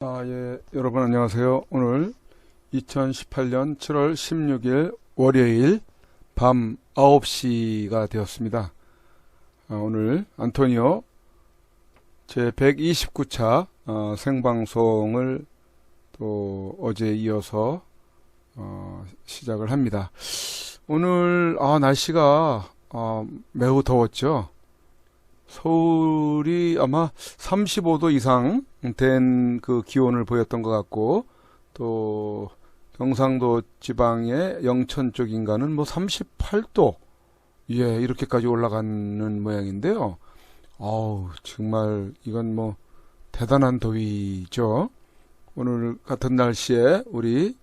예, 여러분 안녕하세요. 오늘 2018년 7월 16일 월요일 밤 9시가 되었습니다. 오늘 안토니오 제 129차 생방송을 또 어제에 이어서 시작을 합니다. 오늘 날씨가 매우 더웠죠. 서울이 아마 35도 이상 된 그 기온을 보였던 것 같고, 또 경상도 지방의 영천 쪽인가는 뭐 38도, 이렇게까지 올라가는 모양인데요. 정말 이건 뭐 대단한 더위죠. 오늘 같은 날씨에 우리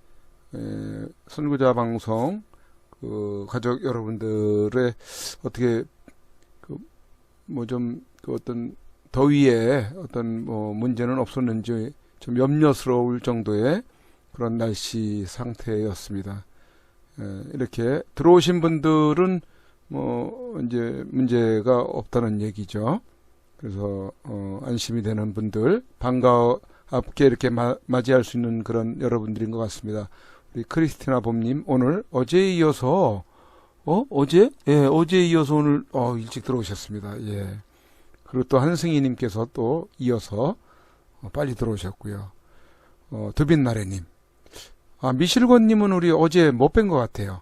선구자 방송 그 가족 여러분들의 어떻게 어떤 더위에 어떤 문제는 없었는지 좀 염려스러울 정도의 그런 날씨 상태였습니다. 이렇게 들어오신 분들은 이제 문제가 없다는 얘기죠. 그래서 안심이 되는 분들, 반갑게 이렇게 맞이할 수 있는 그런 여러분들인 것 같습니다. 우리 크리스티나 봄님, 오늘 어제에 이어서 어제? 예, 어제에 이어서 오늘 일찍 들어오셨습니다. 예. 그리고 또 한승희님께서 또 이어서 빨리 들어오셨고요. 드빈나래님. 미실권님은 우리 어제 못 뵌 것 같아요.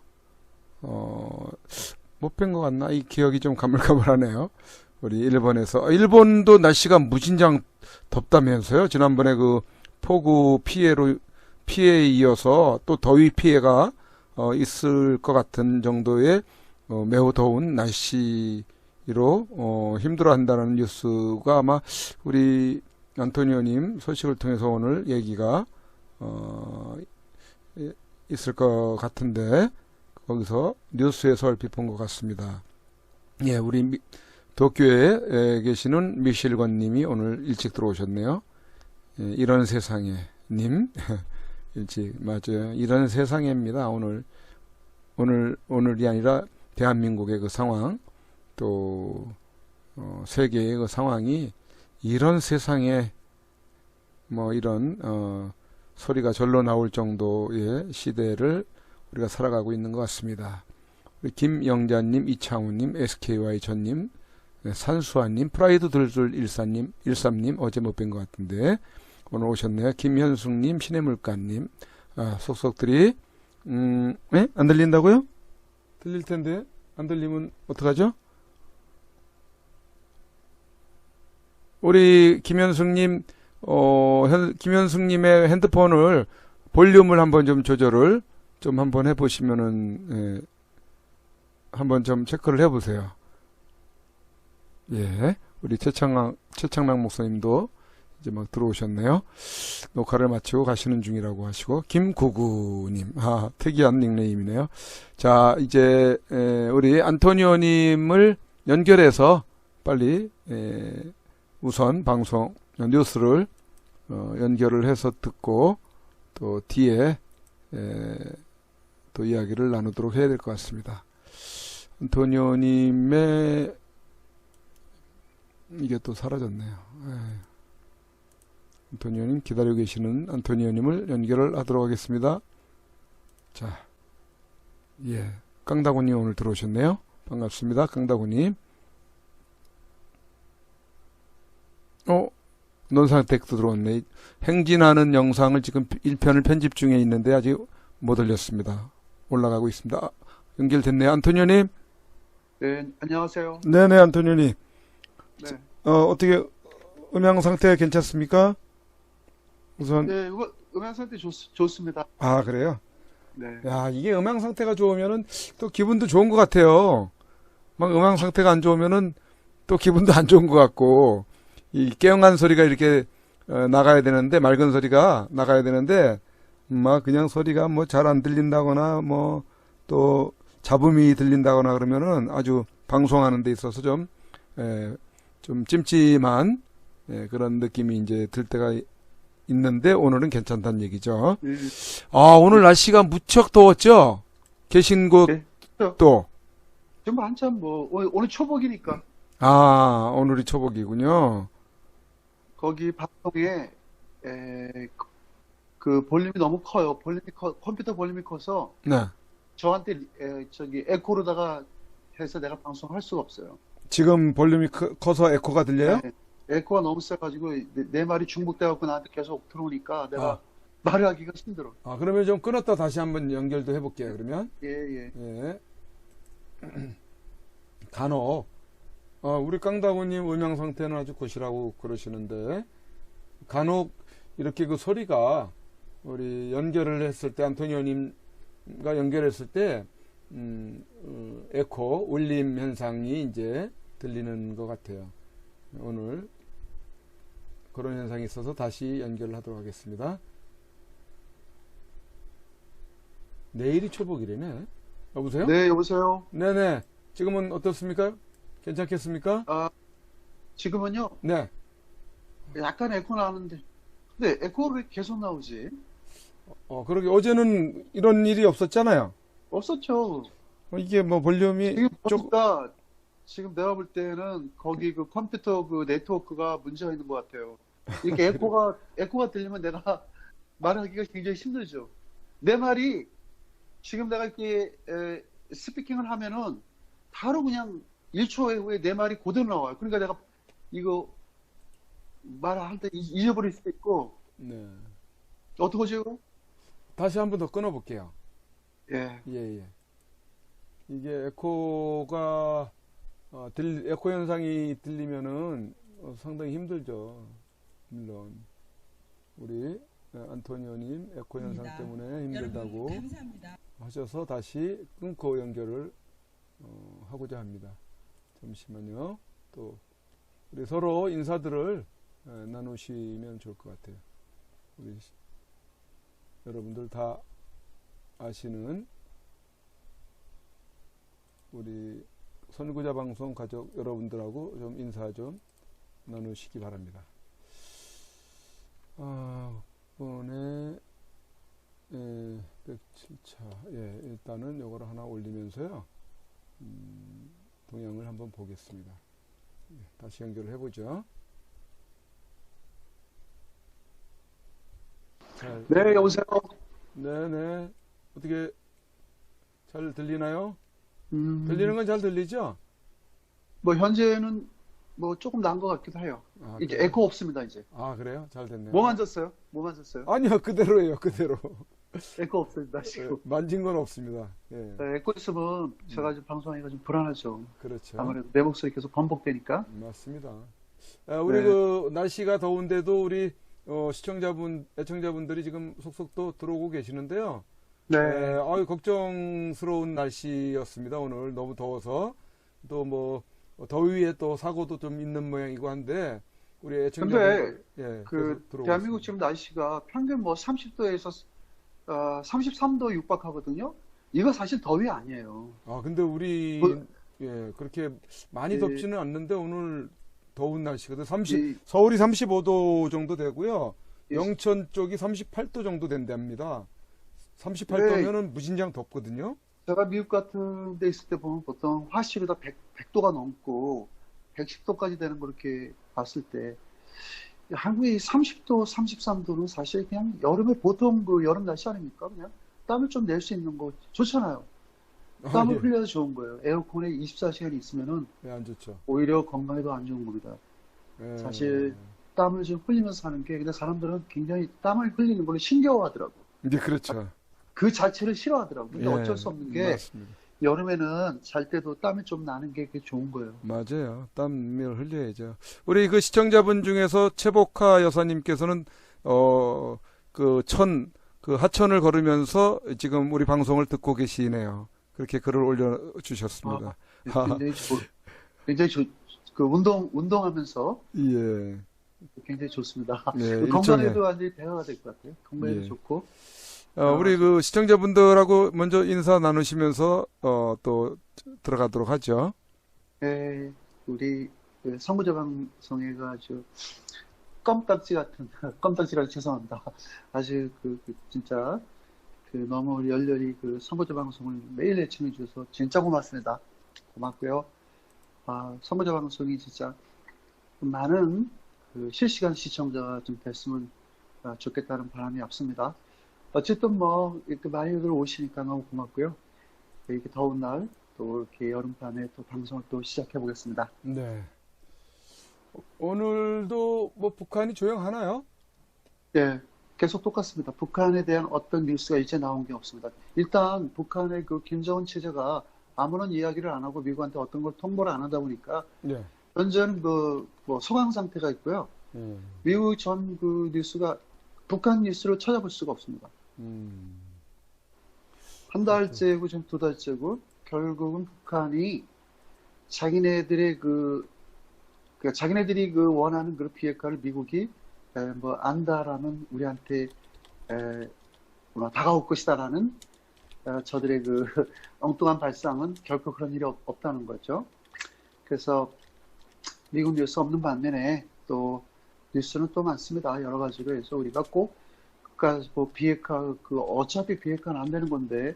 못 뵌 것 같나? 이 기억이 좀 가물가물하네요. 우리 일본에서. 일본도 날씨가 무진장 덥다면서요? 지난번에 그 폭우 피해에 이어서 또 더위 피해가 있을 것 같은 정도의 매우 더운 날씨로 힘들어한다는 뉴스가 아마 우리 안토니오님 소식을 통해서 오늘 얘기가 있을 것 같은데 거기서 뉴스에서 얼핏 본 것 같습니다. 예, 우리 도쿄에 계시는 미실건님이 오늘 일찍 들어오셨네요. 예, 이런 세상에 님 일찍 맞아요. 이런 세상입니다. 오늘이 아니라 대한민국의 그 상황 또 세계의 그 상황이 이런 세상에 이런 소리가 절로 나올 정도의 시대를 우리가 살아가고 있는 것 같습니다. 우리 김영자님, 이창우님, SKY 전님, 산수아님, 프라이드 들들 13님 어제 못 뵌 것 같은데 오늘 오셨네요. 김현숙님, 신해물가님, 속속들이 안 들린다고요? 들릴 텐데 안 들리면 어떡하죠? 우리 김현숙님, 김현숙님의 핸드폰을 볼륨을 한번 좀 조절을 좀 한번 해보시면은 한번 좀 체크를 해보세요. 예, 우리 최창락 목사님도 이제 막 들어오셨네요. 녹화를 마치고 가시는 중이라고 하시고 김구구님, 특이한 닉네임이네요. 자, 이제 우리 안토니오님을 연결해서 빨리 우선 방송 뉴스를 연결을 해서 듣고 또 뒤에 또 이야기를 나누도록 해야 될 것 같습니다. 안토니오님의 이게 또 사라졌네요. 안토니오님 기다리고 계시는 안토니오님을 연결을 하도록 하겠습니다. 자, 예, 깡다구님 오늘 들어오셨네요. 반갑습니다, 깡다구님. 논상택도 들어왔네. 행진하는 영상을 지금 1편을 편집 중에 있는데 아직 못 올렸습니다. 올라가고 있습니다. 연결됐네요. 안토니오님. 네, 안녕하세요. 네네, 안토니오님. 네. 어떻게 음향 상태 괜찮습니까? 우선 네, 음향 상태 좋습니다. 그래요? 네. 야, 이게 음향 상태가 좋으면은 또 기분도 좋은 것 같아요. 막 음향 상태가 안 좋으면은 또 기분도 안 좋은 것 같고, 이 깨영한 소리가 이렇게 나가야 되는데, 맑은 소리가 나가야 되는데, 막 그냥 소리가 뭐 잘 안 들린다거나, 또 잡음이 들린다거나 그러면은 아주 방송하는 데 있어서 좀 찜찜한 그런 느낌이 이제 들 때가 있는데 오늘은 괜찮다는 얘기죠. 네. 오늘 날씨가 무척 더웠죠? 계신 네. 곳도. 지금 한참 오늘 초복이니까 오늘이 초복이군요. 거기 방송에 에, 그 볼륨이 너무 커요. 컴퓨터 볼륨이 커서 네. 저한테 저기 에코로다가 해서 내가 방송할 수가 없어요. 지금 볼륨이 커서 에코가 들려요? 네, 에코가 너무 세가지고 내 말이 중복돼갖고 나한테 계속 들어오니까 아, 내가 말을 하기가 힘들어. 그러면 좀 끊었다 다시 한번 연결도 해볼게요, 그러면. 예, 예. 예. 간혹, 우리 깡다구님 음향 상태는 아주 굿이라고 그러시는데, 간혹 이렇게 그 소리가 우리 연결을 했을 때, 안토니오님과 연결했을 때, 에코, 울림 현상이 이제 들리는 것 같아요. 오늘 그런 현상이 있어서 다시 연결을 하도록 하겠습니다. 내일이 초복이래네. 여보세요? 네, 여보세요. 네네. 지금은 어떻습니까? 괜찮겠습니까? 아, 지금은요, 네. 약간 에코 나는데. 근데 에코가 왜 계속 나오지? 그러게 어제는 이런 일이 없었잖아요. 없었죠. 이게 뭐 볼륨이 지금 좀, 보니까 지금 내가 볼 때는 거기 그 컴퓨터 그 네트워크가 문제가 있는 것 같아요. 이렇게 에코가 들리면 내가 말하기가 굉장히 힘들죠. 내 말이 지금 내가 이렇게 스피킹을 하면은 바로 그냥 1초 후에 내 말이 그대로 나와요. 그러니까 내가 이거 말할 때 잊어버릴 수도 있고. 네. 어떡하죠? 다시 한 번 더 끊어볼게요. 예. 예, 예. 이게 에코가, 에코 현상이 들리면은 상당히 힘들죠. 물론. 우리 안토니오님 에코 현상 때문에 힘들다고 하셔서 다시 끊고 연결을 하고자 합니다. 잠시만요. 또 우리 서로 인사들을 나누시면 좋을 것 같아요. 우리 여러분들 다 아시는 우리 선구자 방송 가족 여러분들하고 좀 인사 좀 나누시기 바랍니다. 이번에 107차 일단은 요거를 하나 올리면서요. 동영을 한번 보겠습니다. 다시 연결을 해보죠. 네, 여보세요. 네네. 어떻게 잘 들리나요? 들리는 음, 건 잘 들리죠? 뭐 현재는 뭐 조금 나은 것 같기도 해요. 이제 그래요? 에코 없습니다, 이제. 그래요? 잘 됐네요. 뭐 만졌어요? 뭐 만졌어요? 아니요, 그대로예요, 그대로. 에코 없습니다, 지금. 만진 건 없습니다. 예, 네, 에코 있으면 제가 지금 방송하기가 좀 불안하죠. 그렇죠. 아무래도 내 목소리 계속 반복되니까. 맞습니다. 우리 네. 그 날씨가 더운데도 우리 애청자분들이 지금 속속 또 들어오고 계시는데요. 네. 걱정스러운 날씨였습니다. 오늘 너무 더워서 또 뭐 더위에 또 사고도 좀 있는 모양이고 한데 우리 애청자분들 근데 계속 그 들어오고 대한민국 있습니다. 지금 날씨가 평균 뭐 30도에서 33도 육박하거든요. 이거 사실 더위 아니에요. 근데 우리 뭐, 그렇게 많이 이, 덥지는 않는데 오늘 더운 날씨거든. 이, 서울이 35도 정도 되고요. 이, 영천 쪽이 38도 정도 된답니다. 근데 38도면은 무진장 덥거든요. 제가 미국 같은 데 있을 때 보면 보통 화씨보다 100도가 넘고 110도까지 되는 거 이렇게 봤을 때 한국의 30도, 33도는 사실 그냥 여름에 보통 그 여름 날씨 아닙니까? 그냥 땀을 좀 낼 수 있는 거 좋잖아요. 땀을 예. 흘려도 좋은 거예요. 에어컨에 24시간이 있으면은 안 좋죠. 오히려 건강에도 안 좋은 겁니다. 예. 사실 땀을 좀 흘리면서 사는 게 근데 사람들은 굉장히 땀을 흘리는 걸 신겨워하더라고. 네, 그렇죠. 그 자체를 싫어하더라고. 근데 예, 어쩔 수 없는 게 맞습니다. 여름에는 잘 때도 땀이 좀 나는 게 그게 좋은 거예요. 맞아요. 땀을 흘려야죠. 우리 그 시청자분 중에서 최복화 여사님께서는 그 하천을 걸으면서 지금 우리 방송을 듣고 계시네요. 그렇게 글을 올려주셨습니다. 굉장히 그 운동하면서 예. 굉장히 좋습니다. 예, 그 건강에도 완전히 대화가 될 것 같아요. 건강에도 예. 좋고. 우리 그 시청자분들하고 먼저 인사 나누시면서 또 들어가도록 하죠. 우리 그 선구자 방송회가 아주 껌딱지 같은 껌딱지라 죄송합니다. 아주 진짜 그 너무 우리 열렬히 그 선구자 방송을 매일 애청해 주셔서 진짜 고맙습니다. 고맙고요. 선구자 방송이 진짜 많은 그 실시간 시청자가 좀 됐으면 좋겠다는 바람이 앞섭니다. 어쨌든 뭐 이렇게 많이들 오시니까 너무 고맙고요. 이렇게 더운 날 또 이렇게 여름밤에 또 방송을 또 시작해 보겠습니다. 네. 오늘도 뭐 북한이 조용하나요? 예, 계속 똑같습니다. 북한에 대한 어떤 뉴스가 이제 나온 게 없습니다. 일단 북한의 그 김정은 체제가 아무런 이야기를 안 하고 미국한테 어떤 걸 통보를 안 하다 보니까 네. 현재는 그 뭐 소강 상태가 있고요. 음, 미국 전 그 뉴스가 북한 뉴스를 찾아볼 수가 없습니다. 음, 한 달째고 지금 두 달째고 결국은 북한이 자기네들의 자기네들이 그 원하는 그 비핵화를 미국이 뭐 안다라면 우리한테 뭐 다가올 것이다라는 저들의 그 엉뚱한 발상은 결코 그런 일이 없다는 거죠. 그래서 미국 뉴스 없는 반면에 또 뉴스는 또 많습니다. 여러 가지로 해서 우리가 꼭 그러니까 뭐 비핵화 어차피 비핵화는 안 되는 건데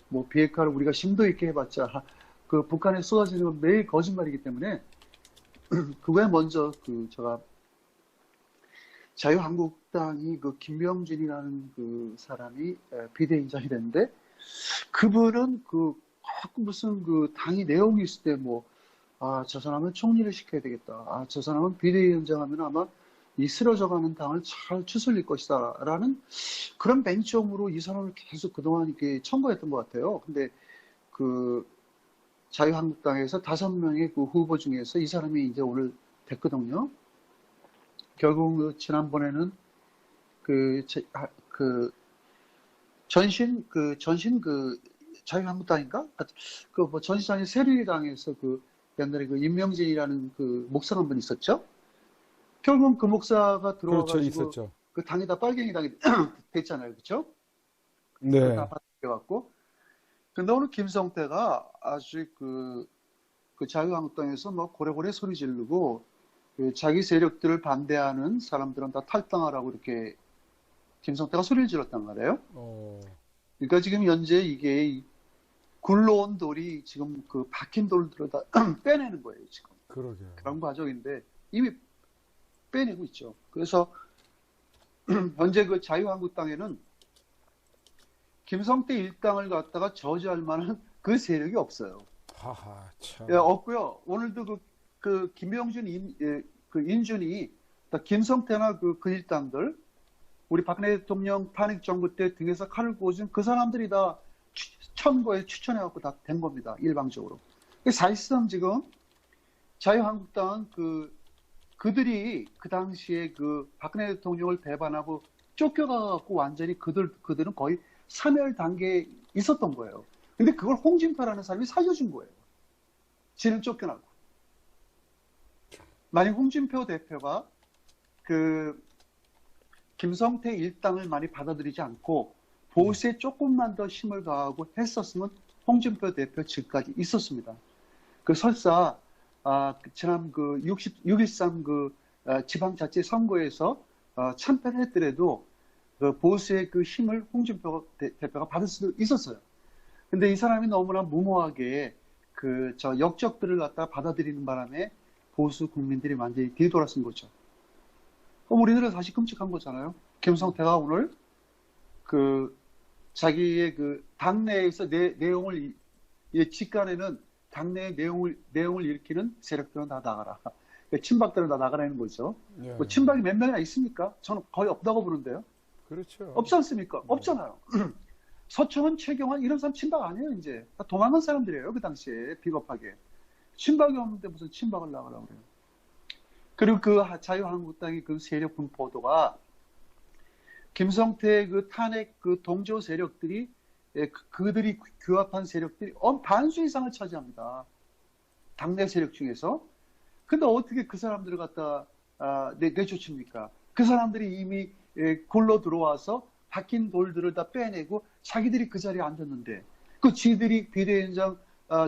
뭐 비핵화를 우리가 심도 있게 해봤자 그 북한에 쏟아지는 건 매일 거짓말이기 때문에 그거에 먼저 제가 자유한국당이 그 김명준이라는 그 사람이 비대위원장이 됐는데 그분은 무슨 그 당이 내용이 있을 때 뭐 저 사람은 총리를 시켜야 되겠다. 저 사람은 비대위원장 하면 아마 이 쓰러져가는 당을 잘 추슬릴 것이다. 라는 그런 맹점으로 이 사람을 계속 그동안 이렇게 청구했던 것 같아요. 근데 그 자유한국당에서 5명의 그 후보 중에서 이 사람이 이제 오늘 됐거든요. 결국 지난번에는 전신 자유한국당인가? 뭐 전시장의 새누리당에서 옛날에 임명진이라는 목사 한 분 있었죠? 결국은 그 목사가 그렇죠, 들어와가지고 있었죠. 그 당이 다 빨갱이 당이 됐잖아요. 그렇죠? 네. 다 바뀌어갖고. 근데 오늘 김성태가 아주 그 자유한국당에서 뭐 고래고래 소리 지르고 자기 세력들을 반대하는 사람들은 다 탈당하라고 이렇게 김성태가 소리를 질렀단 말이에요. 그러니까 지금 현재 이게 굴러온 돌이 지금 그 박힌 돌들을 다 빼내는 거예요, 지금. 그러게요. 그런 과정인데 이미 빼내고 있죠. 그래서 현재 그 자유한국당에는 김성태 일당을 갖다가 저지할 만한 그 세력이 없어요. 하하, 참. 예, 없고요. 오늘도 김명준 인준이 김성태나 그 일당들 우리 박근혜 대통령 탄핵 정부 때 등에서 칼을 꽂은 그 사람들이 다 선거에 추천해갖고 다 된 겁니다. 일방적으로. 사실상 지금 자유한국당은 그들이 그 당시에 박근혜 대통령을 배반하고 쫓겨가갖고 완전히 그들은 거의 사멸 단계에 있었던 거예요. 근데 그걸 홍준표라는 사람이 살려준 거예요. 지는 쫓겨나고. 만약 홍준표 대표가 김성태 일당을 많이 받아들이지 않고 보수에 조금만 더 힘을 가하고 했었으면 홍준표 대표 직까지 있었습니다. 설사 지난 6.13 지방자치 선거에서 참패했더라도 보수의 힘을 홍준표 대표가 받을 수도 있었어요. 근데 이 사람이 너무나 무모하게 저 역적들을 갖다 받아들이는 바람에 보수 국민들이 완전히 뒤돌아선 거죠. 그럼 우리들은 다시 끔찍한 거잖아요. 김성태가 오늘 자기의 당내에서 내용을 직간에는 당내의 내용을 일으키는 세력들은 다 나가라. 친박들은 다 나가라는 거죠. 예. 뭐 친박이 몇 명이나 있습니까? 저는 거의 없다고 보는데요. 그렇죠. 없지 않습니까? 없잖아요. 서청원, 최경환 이런 사람 친박 아니에요. 이제 다 도망간 사람들이에요. 그 당시에 비겁하게. 친박이 없는데 무슨 친박을 나가라고 그래요. 그리고 자유한국당의 세력 분포도가 김성태 탄핵 동조 세력들이 그들이 규합한 세력들이 반수 이상을 차지합니다. 당내 세력 중에서. 근데 어떻게 그 사람들을 갖다 내쫓습니까? 그 사람들이 이미 굴러 들어와서 박힌 돌들을 다 빼내고 자기들이 그 자리에 앉았는데 지들이 비대위원장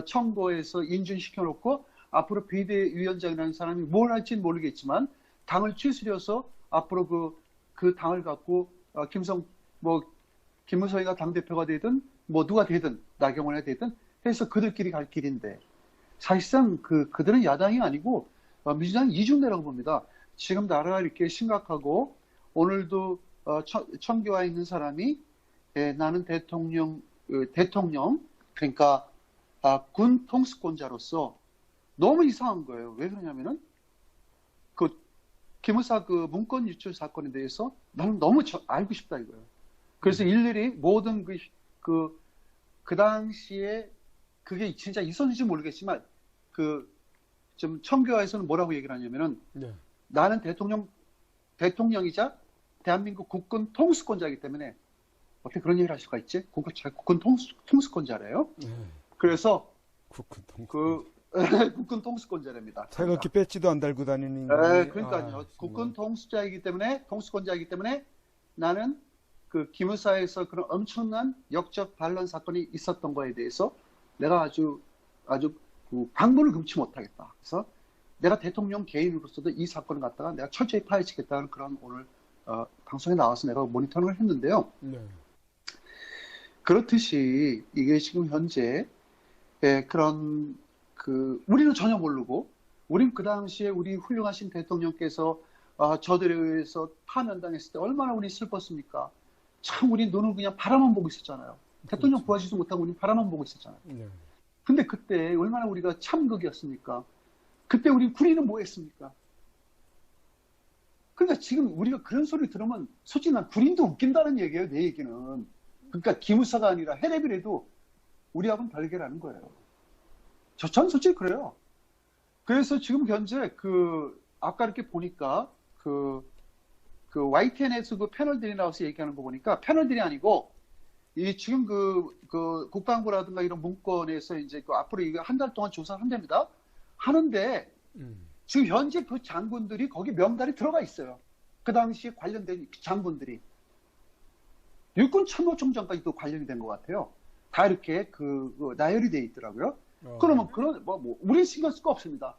청구해서 인준시켜놓고 앞으로 비대위원장이라는 사람이 뭘 할지는 모르겠지만 당을 추스려서 앞으로 그 당을 갖고 김무성이가 당대표가 되든 뭐 누가 되든 나경원이 되든 해서 그들끼리 갈 길인데 사실상 그들은 야당이 아니고 민주당 이중대라고 봅니다. 지금 나라가 이렇게 심각하고 오늘도 청교화에 있는 사람이 나는 대통령 그러니까 군 통수권자로서 너무 이상한 거예요. 왜 그러냐면은 그 기무사 그 문건 유출 사건에 대해서 나는 너무 알고 싶다 이거예요. 그래서 일일이 모든 그 당시에 그게 진짜 있었는지 모르겠지만 좀 청교화에서는 뭐라고 얘기를 하냐면은 네. 나는 대통령이자 대한민국 국군 통수권자이기 때문에 어떻게 그런 얘기를 할 수가 있지? 국군 통수권자래요. 네. 그래서 국군 통. 국군 통수권자랍니다. 태극기 배지도 안 달고 다니는 인간이. 그러니까요. 정말. 국군 통수권자이기 때문에 나는 그 기무사에서 그런 엄청난 역적 반란 사건이 있었던 거에 대해서 내가 아주 그 방문을 금치 못하겠다. 그래서 내가 대통령 개인으로서도 이 사건을 갖다가 내가 철저히 파헤치겠다는 그런 오늘 방송에 나와서 내가 모니터링을 했는데요. 네. 그렇듯이 이게 지금 현재 그런 우리는 전혀 모르고 우린 그 당시에 우리 훌륭하신 대통령께서 저들에 의해서 파면당했을 때 얼마나 우리 슬펐습니까? 참 우리 눈은 그냥 바라만 보고 있었잖아요. 대통령 그렇죠. 구하지도 못하고 우리 바라만 보고 있었잖아요. 네. 근데 그때 얼마나 우리가 참극이었습니까? 그때 우리 군인은 뭐 했습니까? 그러니까 지금 우리가 그런 소리 들으면 솔직히 난 군인도 웃긴다는 얘기예요, 내 얘기는. 그러니까 기무사가 아니라 해랩이라도 우리하고는 별개라는 거예요. 전 솔직히 그래요. 그래서 지금 현재 아까 이렇게 보니까 YTN에서 그 패널들이 나와서 얘기하는 거 보니까 패널들이 아니고 이 지금 국방부라든가 이런 문건에서 이제 앞으로 이거 한 달 동안 조사를 한답니다. 하는데 지금 현재 그 장군들이 거기 명단이 들어가 있어요. 그 당시에 관련된 장군들이 육군 참모총장까지도 관련이 된 것 같아요. 다 이렇게 나열이 돼 있더라고요. 그러면 우리 신경 쓸 거 없습니다.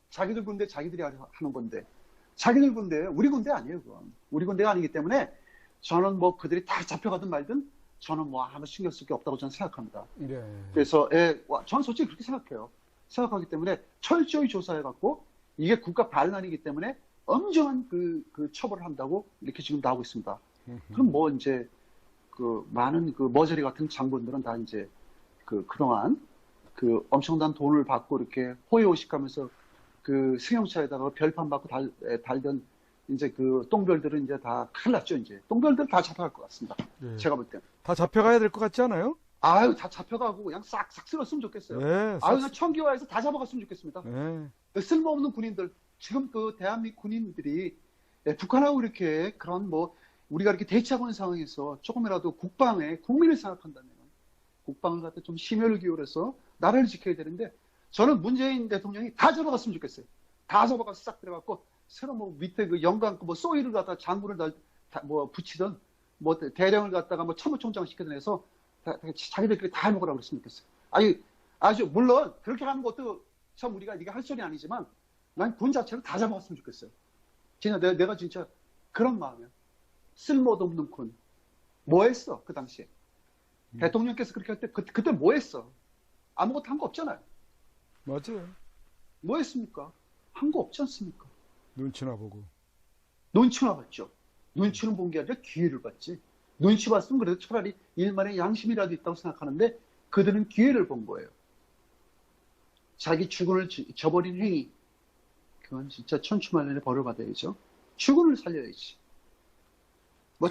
자기들 군대 자기들이 하는 건데 자기들 군대 우리 군대 아니에요. 그건 우리 군대가 아니기 때문에 저는 그들이 다 잡혀가든 말든 저는 아무 신경 쓸 게 없다고 저는 생각합니다. 네. 그래서 저는 솔직히 그렇게 생각해요. 생각하기 때문에 철저히 조사해갖고 이게 국가 반란이기 때문에 엄정한 그 처벌을 한다고 이렇게 지금 나오고 있습니다. 그럼 이제 많은 머저리 같은 장군들은 다 이제 그동안 엄청난 돈을 받고 이렇게 호의호식하면서 승용차에다가 별판 받고 달던 이제 똥별들은 이제 다 큰일 났죠, 이제. 똥별들 다 잡혀갈 것 같습니다. 네. 제가 볼 땐. 다 잡혀가야 될 것 같지 않아요? 아유, 다 잡혀가고 그냥 싹 쓸었으면 좋겠어요. 네. 아유, 그냥 청기화에서 다 잡아갔으면 좋겠습니다. 네. 쓸모없는 군인들, 지금 대한민국 군인들이 북한하고 이렇게 그런 우리가 이렇게 대치하고 있는 상황에서 조금이라도 국민을 생각한다면 국방을 갖다 좀 심혈을 기울여서 나라를 지켜야 되는데 저는 문재인 대통령이 다 잡아갔으면 좋겠어요. 다 잡아가서 싹 들어갔고 새로 밑에 영광 소위를 갖다 장군을 붙이든 대령을 갖다가 참모총장 시키든 해서 자기들끼리 다 해먹으라고 그랬으면 좋겠어요. 아주 물론 그렇게 하는 것도 참 우리가 이게 할 소리 아니지만 난 군 자체를 다 잡아갔으면 좋겠어요. 진짜 내가 진짜 그런 마음이야. 쓸모도 없는 군. 뭐 했어 그 당시에? 대통령께서 그렇게 할 때 그때 뭐 했어? 아무것도 한 거 없잖아요. 맞아요. 뭐 했습니까? 한 거 없지 않습니까? 눈치나 보고. 눈치나 봤죠. 눈치는 본 게 아니라 기회를 봤지. 눈치 봤으면 그래도 차라리 일만의 양심이라도 있다고 생각하는데 그들은 기회를 본 거예요. 자기 주군을 저버린 행위. 그건 진짜 천추만년의 벌을 받아야죠. 주군을 살려야지.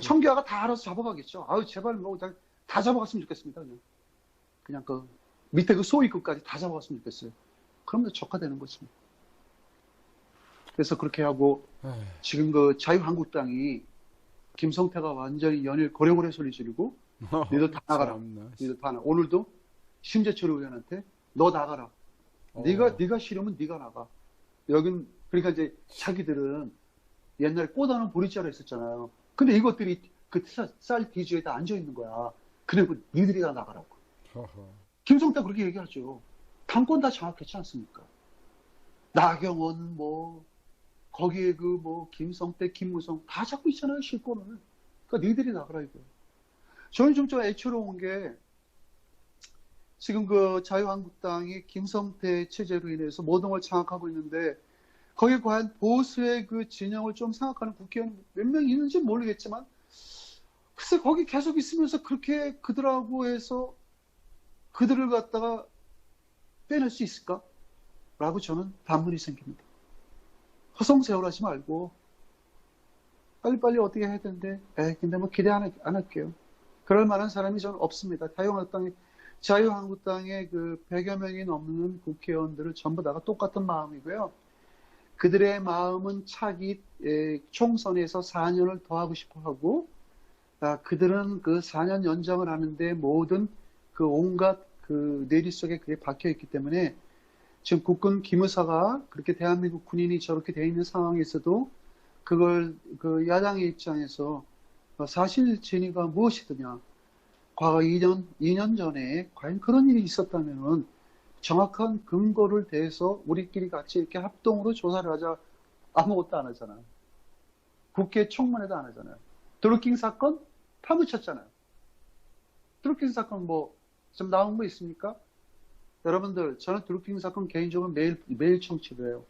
청교화가 다 알아서 잡아가겠죠. 아유, 제발 다 잡아갔으면 좋겠습니다. 그냥 밑에 소위급까지 다 잡아갔으면 좋겠어요. 그러면 적화되는 거지. 그래서 그렇게 하고 지금 자유한국당이 김성태가 완전히 연일 고래고래 소리 지르고 너희들 다 나가라. 너희들 다 나가. 오늘도 심재철 의원한테 너 나가라. 네가 싫으면 네가 나가. 여긴 그러니까 이제 자기들은 옛날에 꽃다는 보리자루 했었잖아요. 근데 이것들이 쌀 뒤지에 다 앉아 있는 거야. 그리고 니들이 다 나가라고. 김성태 그렇게 얘기하죠. 당권 다 장악했지 않습니까? 나경원 거기에 김성태, 김무성 다 잡고 있잖아요, 실권을. 그러니까 니들이 나가라 이거. 저는 좀 애처로운 게 지금 자유한국당이 김성태 체제로 인해서 모든 걸 장악하고 있는데 거기에 과연 보수의 그 진영을 좀 생각하는 국회의원 몇 명 있는지 모르겠지만, 글쎄 거기 계속 있으면서 그렇게 그들하고 해서 그들을 갖다가 빼낼 수 있을까? 라고 저는 반문이 생깁니다. 허송세월하지 말고 빨리빨리 어떻게 해야 되는데, 근데 뭐 기대 안 할게요. 그럴 만한 사람이 저는 없습니다. 자유한국당의 그 100여 명이 넘는 국회의원들을 전부 다가 똑같은 마음이고요. 그들의 마음은 차기 총선에서 4년을 더 하고 싶어 하고, 그들은 그 4년 연장을 하는데 모든 그 온갖 그 뇌리 속에 그게 박혀 있기 때문에, 지금 국군 기무사가 그렇게 대한민국 군인이 저렇게 돼 있는 상황에서도 그걸 그 야당의 입장에서 사실 진위가 무엇이더냐. 과거 2년 전에 과연 그런 일이 있었다면 정확한 근거를 대해서 우리끼리 같이 이렇게 합동으로 조사를 하자. 아무것도 안 하잖아요. 국회 청문회도 안 하잖아요. 드루킹 사건 파묻혔잖아요. 드루킹 사건 뭐 좀 나온 거 있습니까? 여러분들, 저는 드루킹 사건 개인적으로 매일 청취를 해요.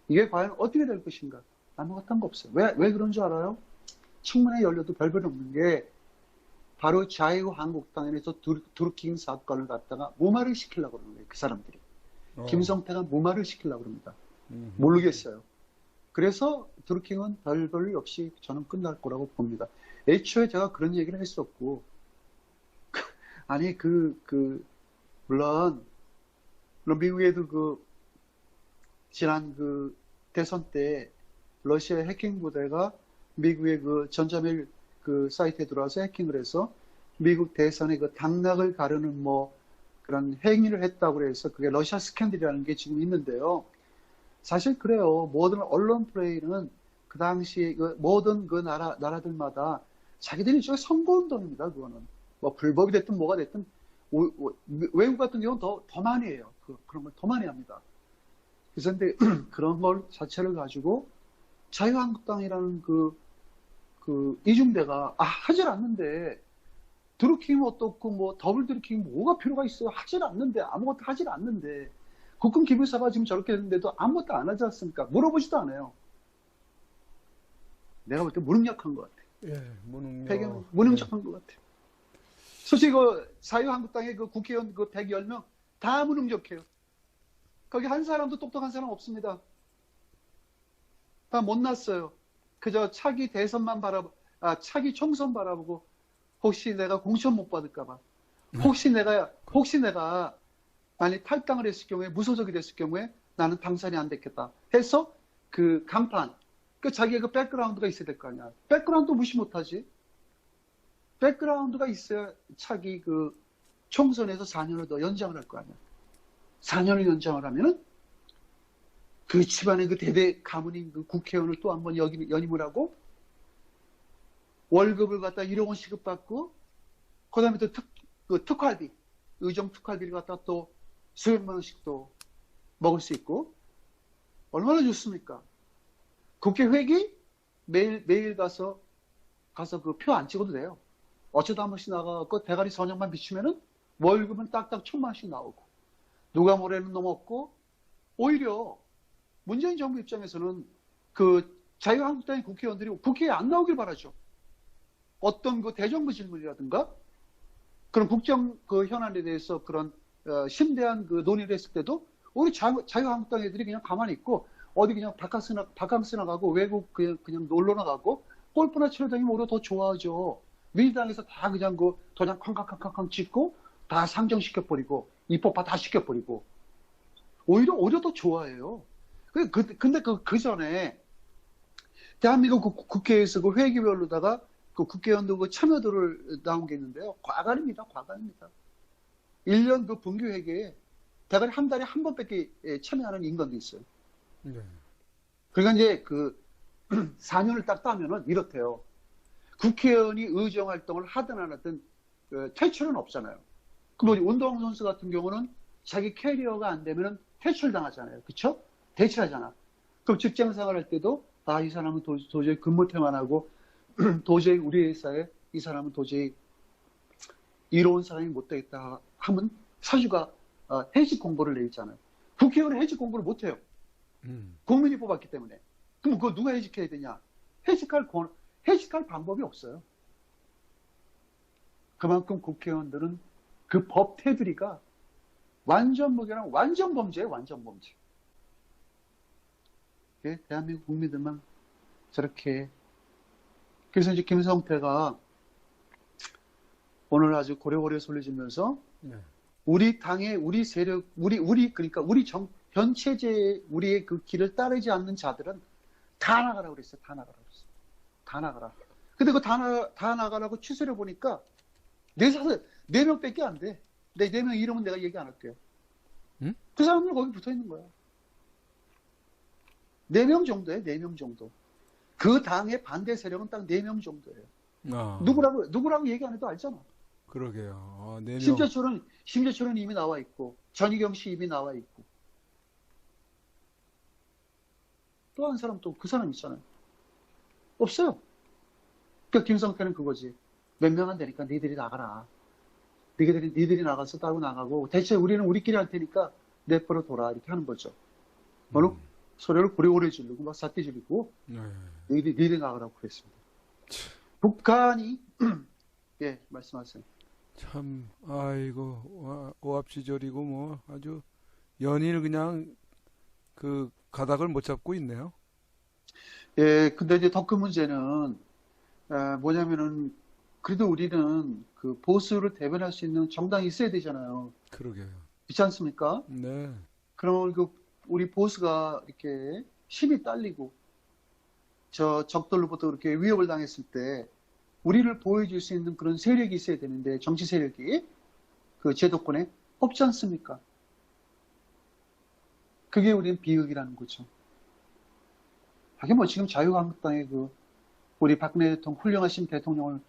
이게 과연 어떻게 될 것인가? 아무것도 한 거 없어요. 왜 그런 줄 알아요? 청문회 열려도 별별 없는 게 바로 자유한국당에서 드루킹 사건을 갖다가 무마를 시키려고 그러는 거예요. 그 사람들이. 김성태가 무마를 시키려고 그럽니다. 모르겠어요. 그래서 드루킹은 별별 없이 저는 끝날 거라고 봅니다. 애초에 제가 그런 얘기를 했었고, 아니, 물론 미국에도 지난 대선 때 러시아 해킹 부대가 미국의 전자메일 사이트에 들어와서 해킹을 해서 미국 대선의 당락을 가르는 그런 행위를 했다고 해서 그게 러시아 스캔들이라는 게 지금 있는데요. 사실 그래요. 모든 언론 플레이는 그 당시 모든 나라들마다 자기들이 선거운동입니다. 그거는 불법이 됐든 뭐가 됐든 외국 같은 경우는 더 많이 해요. 그런 걸 더 많이 합니다. 그래서 근데 그런 걸 자체를 가지고 자유한국당이라는 이중대가 하질 않는데 드루킹 어떻고 더블 드루킹 뭐가 필요가 있어요. 하질 않는데 아무것도 하질 않는데 국군 기무사가 지금 저렇게 됐는데도 아무것도 안 하지 않습니까? 물어보지도 않아요. 내가 볼 때 무능력한 것 같아. 예, 무능력한 것 같아. 솔직히 자유한국당의 국회의원 110명 다 무능력해요. 거기 한 사람도 똑똑한 사람 없습니다. 다 못났어요. 그저 차기 총선 바라보고 혹시 내가 공천 못 받을까봐, 혹시 내가 만약 탈당을 했을 경우에 무소속이 됐을 경우에 나는 당선이 안 됐겠다 해서 간판, 자기의 백그라운드가 있어야 될 거 아니야. 백그라운드 무시 못하지. 백그라운드가 있어야 차기 총선에서 4년을 더 연장을 할 거 아니야. 4년을 연장을 하면은 그 집안의 대대 가문인 국회의원을 또 한번 연임을 하고 월급을 갖다 1억 원 시급받고 그다음에 또 특활비, 의정 특활비를 갖다 또 수백만 원씩 또 먹을 수 있고 얼마나 좋습니까? 국회 회기 매일 가서 표 안 찍어도 돼요. 어쩌다 한 번씩 나가고 대가리 선영만 비추면은 월급은 딱딱 1,000만 원씩 나오고 누가 뭐래는 놈 없고 오히려 문재인 정부 입장에서는 자유한국당의 국회의원들이 국회에 안 나오길 바라죠. 어떤 대정부 질문이라든가 그런 국정 현안에 대해서 그런 심대한 논의를 했을 때도 우리 자유한국당 애들이 그냥 가만히 있고 어디 그냥 바캉스 나가고 외국 그냥 놀러 나가고 골프나 치러 다니면 오히려 더 좋아하죠. 민주당에서 다 그냥 도장 쾅쾅쾅쾅 찍고 다 상정시켜버리고 입법화 다 시켜버리고 오히려 더 좋아해요. 근데 그 전에 대한민국 국회에서 회기별로다가 국회의원들 참여도를 나온 게 있는데요. 과간입니다. 1년 분기회계에 대가리 한 달에 한 번밖에 참여하는 인간도 있어요. 네. 그러니까 이제 4년을 딱 따면은 이렇대요. 국회의원이 의정활동을 하든 안 하든 퇴출은 없잖아요. 그럼 운동선수 같은 경우는 자기 캐리어가 안 되면은 퇴출당하잖아요. 그쵸? 대체하잖아. 그럼 직장생활 할 때도 이 사람은 도저히 근무태만 하고 도저히 우리 회사에 이 사람은 도저히 이로운 사람이 못 되겠다 하면 사주가 해직 공고를 내있잖아요. 국회의원은 해직 공고를 못 해요. 국민이 뽑았기 때문에. 그럼 그거 누가 해직해야 되냐? 해직할 방법이 없어요. 그만큼 국회의원들은 그 법 테두리가 완전 무결한 완전 범죄예요, 완전 범죄. 대한민국 국민들만 저렇게. 그래서 이제 김성태가 오늘 아주 고래고래 소리 지면서 네. 우리 당의 우리 세력, 그러니까 우리 현 체제의 우리의 그 길을 따르지 않는 자들은 다 나가라고 그랬어요. 다 나가라고 그랬어요. 다 나가라. 근데 그 다 나가라고 추세를 보니까 네 명밖에 안 돼. 네 명 이름은 내가 얘기 안 할게요. 응? 그 사람들 거기 붙어 있는 거야. 4명 정도예요. 4명 정도. 그 당의 반대 세력은 딱 4명 정도예요. 아, 누구라고 얘기 안 해도 알잖아. 그러게요. 네 명. 심재철은 이미 나와 있고, 전희경 씨 이미 나와 있고. 또 한 사람 또 그 사람 있잖아요. 없어요. 그러니까 김성태는 그거지. 몇 명 안 되니까 니들이 나가라. 니들이 나가서 따로 나가고, 대체 우리는 우리끼리 할 테니까 내버려 둬라. 이렇게 하는 거죠. 어느 소리를 고래고래 지르고 막 사태 지르고 네. 니들이 나가라고 그랬습니다. 북한이 예, 말씀하세요. 참, 아이고, 오합지졸이고, 뭐, 아주, 연일 그냥, 그, 가닥을 못 잡고 있네요. 예, 근데 이제 더 큰 문제는 뭐냐면은 그래도 우리는 그 보수를 대변할 수 있는 정당이 있어야 되잖아요. 그러게요. 그렇지 않습니까? 네. 그러면 우리 보수가 이렇게 힘이 딸리고 저 적들로부터 그렇게 위협을 당했을 때 우리를 보여줄 수 있는 그런 세력이 있어야 되는데 정치 세력이 그 제도권에 없지 않습니까? 그게 우리는 비극이라는 거죠. 하긴 뭐 지금 자유한국당의 우리 박근혜 대통령 훌륭하신 대통령을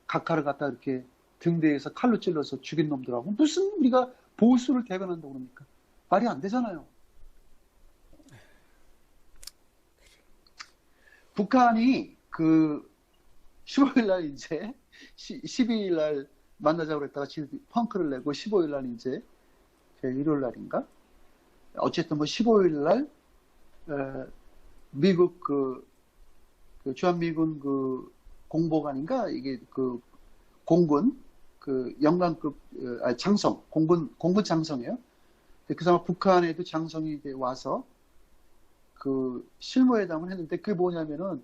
각하를 갖다 이렇게 등대에서 칼로 찔러서 죽인 놈들하고 무슨 우리가 보수를 대변한다고 그럽니까? 말이 안 되잖아요. 북한이 15일 날 이제 12일 날 만나자고 그랬다가 지금 펑크를 내고 15일 날 이제 일요일 날인가? 어쨌든 뭐 15일 날 미국 주한미군 공보관인가 이게 공군 영관급 장성 공군 장성이에요. 그 사람 북한에도 장성이 이제 와서 실무회담을 했는데 그게 뭐냐면은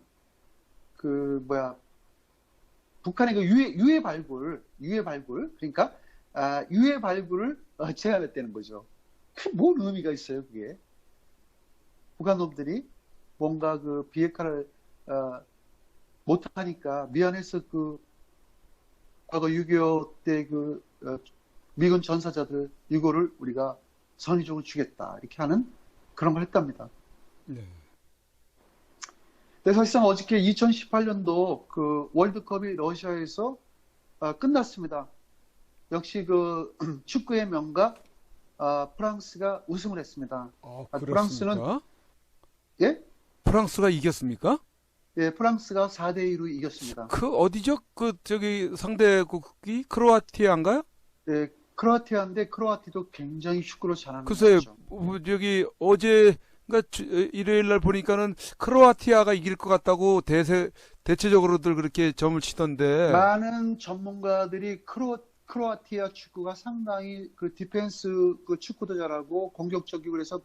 북한의 유해 발굴 그러니까 유해 발굴을 제한했다는 거죠. 그게 뭔 의미가 있어요, 그게? 북한 놈들이 뭔가 비핵화를 못하니까 미안해서 과거 6.25 때 미군 전사자들 유고를 우리가 선의적으로 주겠다 이렇게 하는 그런 걸 했답니다. 네. 근데 사실상 어저께 2018년도 월드컵이 러시아에서 끝났습니다. 역시 축구의 명가 프랑스가 우승을 했습니다. 그렇습니까? 예? 프랑스가 이겼습니까? 예, 프랑스가 4대2로 이겼습니다. 어디죠? 상대국이 크로아티아인가요? 예, 크로아티아인데 크로아티아도 굉장히 축구를 잘하는 글쎄요, 거죠. 어제, 그러니까 일요일 날 보니까는 크로아티아가 이길 것 같다고 대체적으로들 그렇게 점을 치던데. 많은 전문가들이 크로아티아 축구가 상당히 디펜스 축구도 잘하고 공격적이고 그래서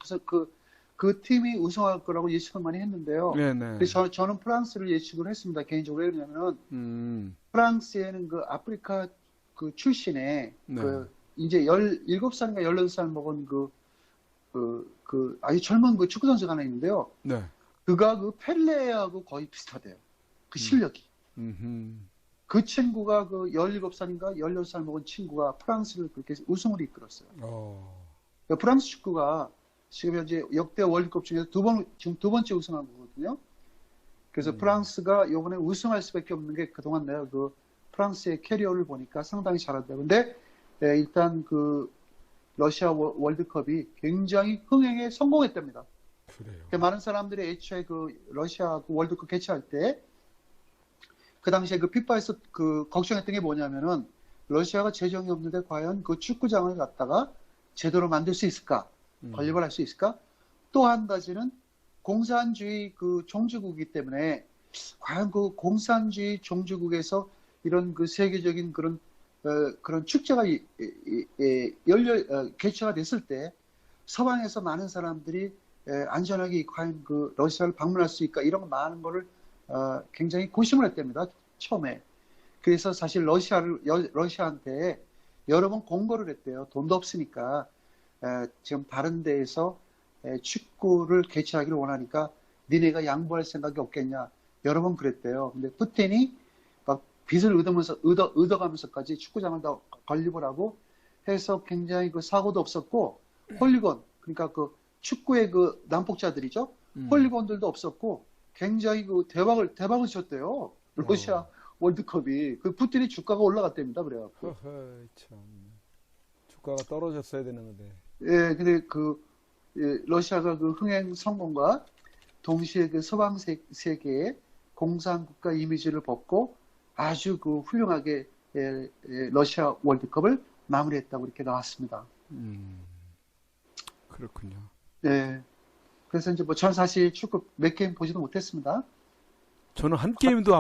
그 팀이 우승할 거라고 예측을 많이 했는데요. 네네. 그래서 저는 프랑스를 예측을 했습니다. 개인적으로. 왜냐면은 프랑스에는 아프리카 출신의 네. 이제 17살인가 18살 먹은 아주 젊은 축구 선수가 하나 있는데요. 네. 그가 펠레하고 거의 비슷하대요. 실력이. 그 친구가 17살인가 16살 먹은 친구가 프랑스를 그렇게 우승을 이끌었어요. 그러니까 프랑스 축구가 지금 현재 역대 월드컵 중에서 지금 두 번째 우승한 거거든요. 그래서 프랑스가 이번에 우승할 수밖에 없는 게 그동안 내가 프랑스의 캐리어를 보니까 상당히 잘한다. 근데 일단 러시아 월드컵이 굉장히 흥행에 성공했답니다. 그래요. 많은 사람들이 애초에 러시아 월드컵 개최할 때 그 당시에 피파에서 걱정했던 게 뭐냐면은 러시아가 재정이 없는데 과연 축구장을 갖다가 제대로 만들 수 있을까? 건립을 할 수 있을까? 또 한 가지는 공산주의 그 종주국이기 때문에 과연 그 공산주의 종주국에서 이런 그 세계적인 그런 축제가 개최가 됐을 때 서방에서 많은 사람들이 안전하게 과연 그 러시아를 방문할 수 있을까 이런 많은 거를 굉장히 고심을 했답니다. 처음에. 그래서 사실 러시아한테 여러 번 공고를 했대요. 돈도 없으니까 지금 다른 데에서 축구를 개최하기를 원하니까 니네가 양보할 생각이 없겠냐 여러 번 그랬대요. 근데 푸틴이 막 빚을 얻어가면서까지 축구장을 다 건립을 하고 해서 굉장히 그 사고도 없었고 홀리건 그러니까 그 축구의 그 난폭자들이죠. 홀리건들도 없었고 굉장히 그 대박을 쳤대요. 러시아 월드컵이 그 푸틴이 주가가 올라갔답니다. 그래갖고. 허허, 참. 주가가 떨어졌어야 되는 건데. 예, 근데 러시아가 그 흥행 성공과 동시에 그 서방 세계의 공산국가 이미지를 벗고 아주 그 훌륭하게 러시아 월드컵을 마무리했다고 이렇게 나왔습니다. 그렇군요. 네. 그래서 이제 전 사실 축구 몇 게임 보지도 못했습니다. 저는 한 게임도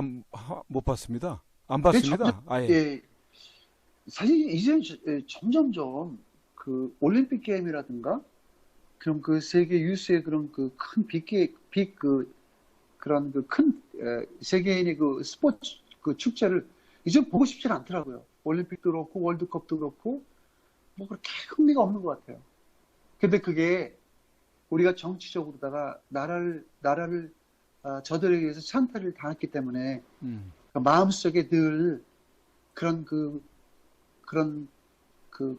못 봤습니다. 안 봤습니다. 아예. 예, 사실 이제 점점점 그 올림픽 게임이라든가 그런 그 세계 유수의 그런 그 큰 그런 그 큰 세계인의 그 스포츠 그 축제를 이제 보고 싶지 않더라고요. 올림픽도 그렇고 월드컵도 그렇고 뭐 그렇게 흥미가 없는 것 같아요. 근데 그게 우리가 정치적으로다가 나라를 저들에게 의해서 찬탈을 당했기 때문에 마음속에 늘 그런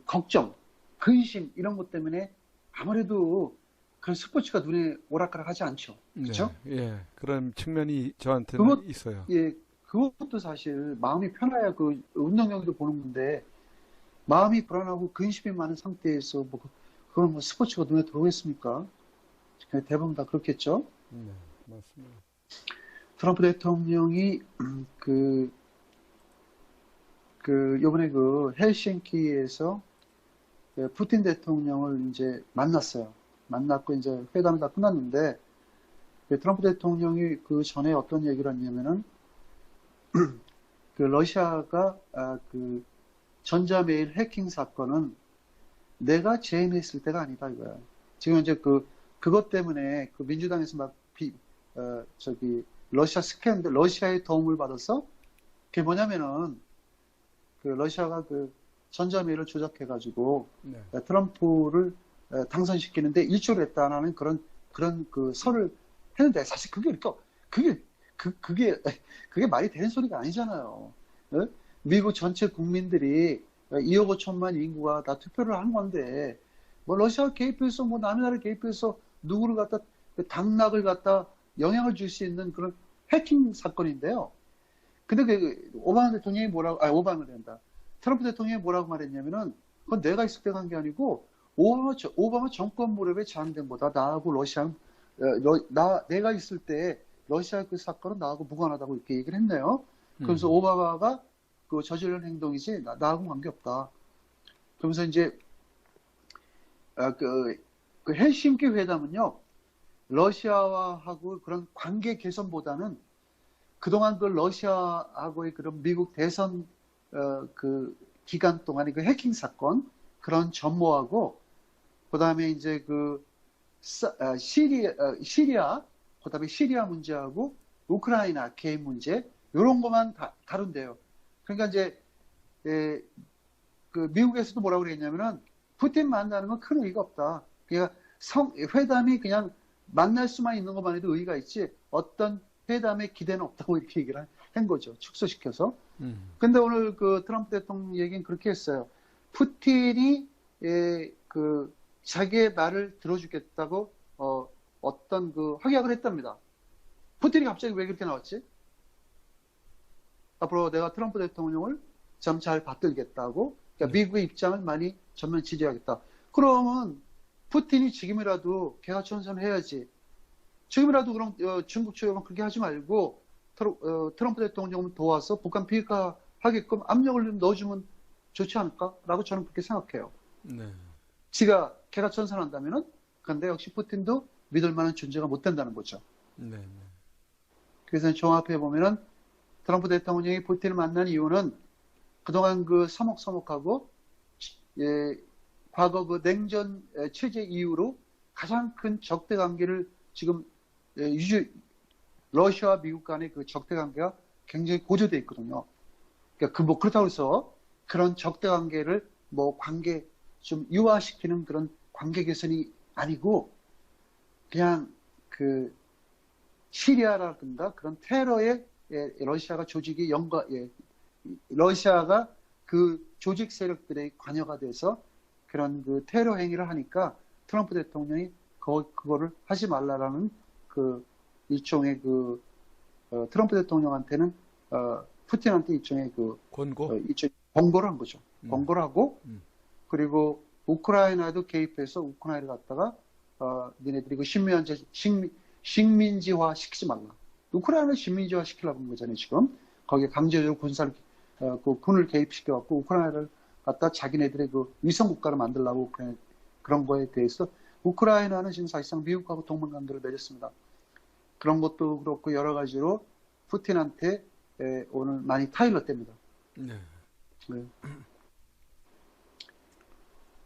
걱정, 근심 이런 것 때문에 아무래도 그런 스포츠가 눈에 오락가락하지 않죠. 그렇죠? 네, 예, 그런 측면이 저한테는 있어요. 예, 그것도 사실 마음이 편해야 그 운동 경기도 보는 건데 마음이 불안하고 근심이 많은 상태에서 그건 뭐 스포츠가 눈에 들어오겠습니까? 대부분 다 그렇겠죠. 네, 맞습니다. 트럼프 대통령이 요번에 그 헬싱키에서 푸틴 대통령을 이제 만났어요. 만났고 이제 회담이 다 끝났는데 트럼프 대통령이 그 전에 어떤 얘기를 했냐면은 그 러시아가 그 전자메일 해킹 사건은 내가 제안했을 때가 아니다 이거야. 지금 이제 그것 때문에 그 민주당에서 막 러시아 스캔들, 러시아의 도움을 받아서 그게 뭐냐면은 그 러시아가 그 전자메일을 조작해가지고 네. 트럼프를 당선시키는데 일조를 했다는 그런 그 설을 했는데 사실 그게 말이 되는 소리가 아니잖아요. 어? 미국 전체 국민들이 2억 5천만 인구가 다 투표를 한 건데 뭐 러시아 개입해서 뭐 남의 나라 개입해서 누구를 갖다 당락을 갖다 영향을 줄 수 있는 그런 해킹 사건인데요. 근데 오바마 대통령이 오바마 된다. 트럼프 대통령이 뭐라고 말했냐면은 그건 내가 있을 때가 한 게 아니고 오바마 정권 무렵에 제안된 거다. 나하고 내가 있을 때 러시아 그 사건은 나하고 무관하다고 이렇게 얘기를 했네요. 그래서 오바마가 그 저지른 행동이지 나하고는 관계없다. 그러면서 이제 그 헬싱키 회담은요. 러시아하고 그런 관계 개선보다는 그동안 그 러시아하고의 그런 미국 대선 그 기간 동안의 그 해킹 사건 그런 전모하고 그다음에 이제 시리아 그다음에 시리아 문제하고 우크라이나 개입 문제 이런 것만 다룬대요. 그러니까 이제 그 미국에서도 뭐라고 그랬냐면은 푸틴 만나는 건 큰 의의가 없다. 그러니까 회담이 그냥 만날 수만 있는 것만 해도 의의가 있지 어떤 회담에 기대는 없다고 이렇게 얘기를 한 거죠. 축소시켜서. 근데 오늘 그 트럼프 대통령 얘기는 그렇게 했어요. 푸틴이 자기의 말을 들어주겠다고 어떤 그 확약을 했답니다. 푸틴이 갑자기 왜 그렇게 나왔지? 앞으로 내가 트럼프 대통령을 좀 잘 받들겠다고 그러니까 미국의 입장을 많이 전면 지지하겠다. 그러면 푸틴이 지금이라도 개화천선을 해야지. 지금이라도 그럼 중국처럼 그렇게 하지 말고 트럼프 대통령을 도와서 북한 비핵화하게끔 압력을 넣어주면 좋지 않을까라고 저는 그렇게 생각해요. 네. 지가 개화천선한다면은 근데 역시 푸틴도 믿을 만한 존재가 못 된다는 거죠. 네, 네. 그래서 종합해 보면은 트럼프 대통령이 푸틴을 만난 이유는 그동안 그 서먹서먹하고 예, 과거 그 냉전 체제 이후로 가장 큰 적대 관계를 지금 러시아와 미국 간의 그 적대 관계가 굉장히 고조돼 있거든요. 그러니까 뭐 그렇다고 해서 그런 적대 관계를 뭐 관계 좀 유화시키는 그런 관계 개선이 아니고 그냥 그 시리아라든가 그런 테러에 러시아가 조직이 러시아가 그 조직 세력들의 관여가 돼서 그런 그 테러 행위를 하니까 트럼프 대통령이 그거를 하지 말라라는 그 일종의 그 트럼프 대통령한테는 푸틴한테 일종의 그 권고. 일종의 권고를 한 거죠. 권고를 하고 그리고 우크라이나도 개입해서 우크라이나를 갖다가 니네들이 그 식민지화 시키지 말라. 우크라이나를 식민지화 시키려고 하는 거잖아요, 지금. 거기에 강제적으로 그 군을 개입시켜갖고 우크라이나를 갖다 자기네들의 그 위성국가를 만들려고 그런 거에 대해서 우크라이나는 지금 사실상 미국하고 동맹관계를 맺었습니다. 그런 것도 그렇고 여러 가지로 푸틴한테 오늘 많이 타일렀답니다. 네.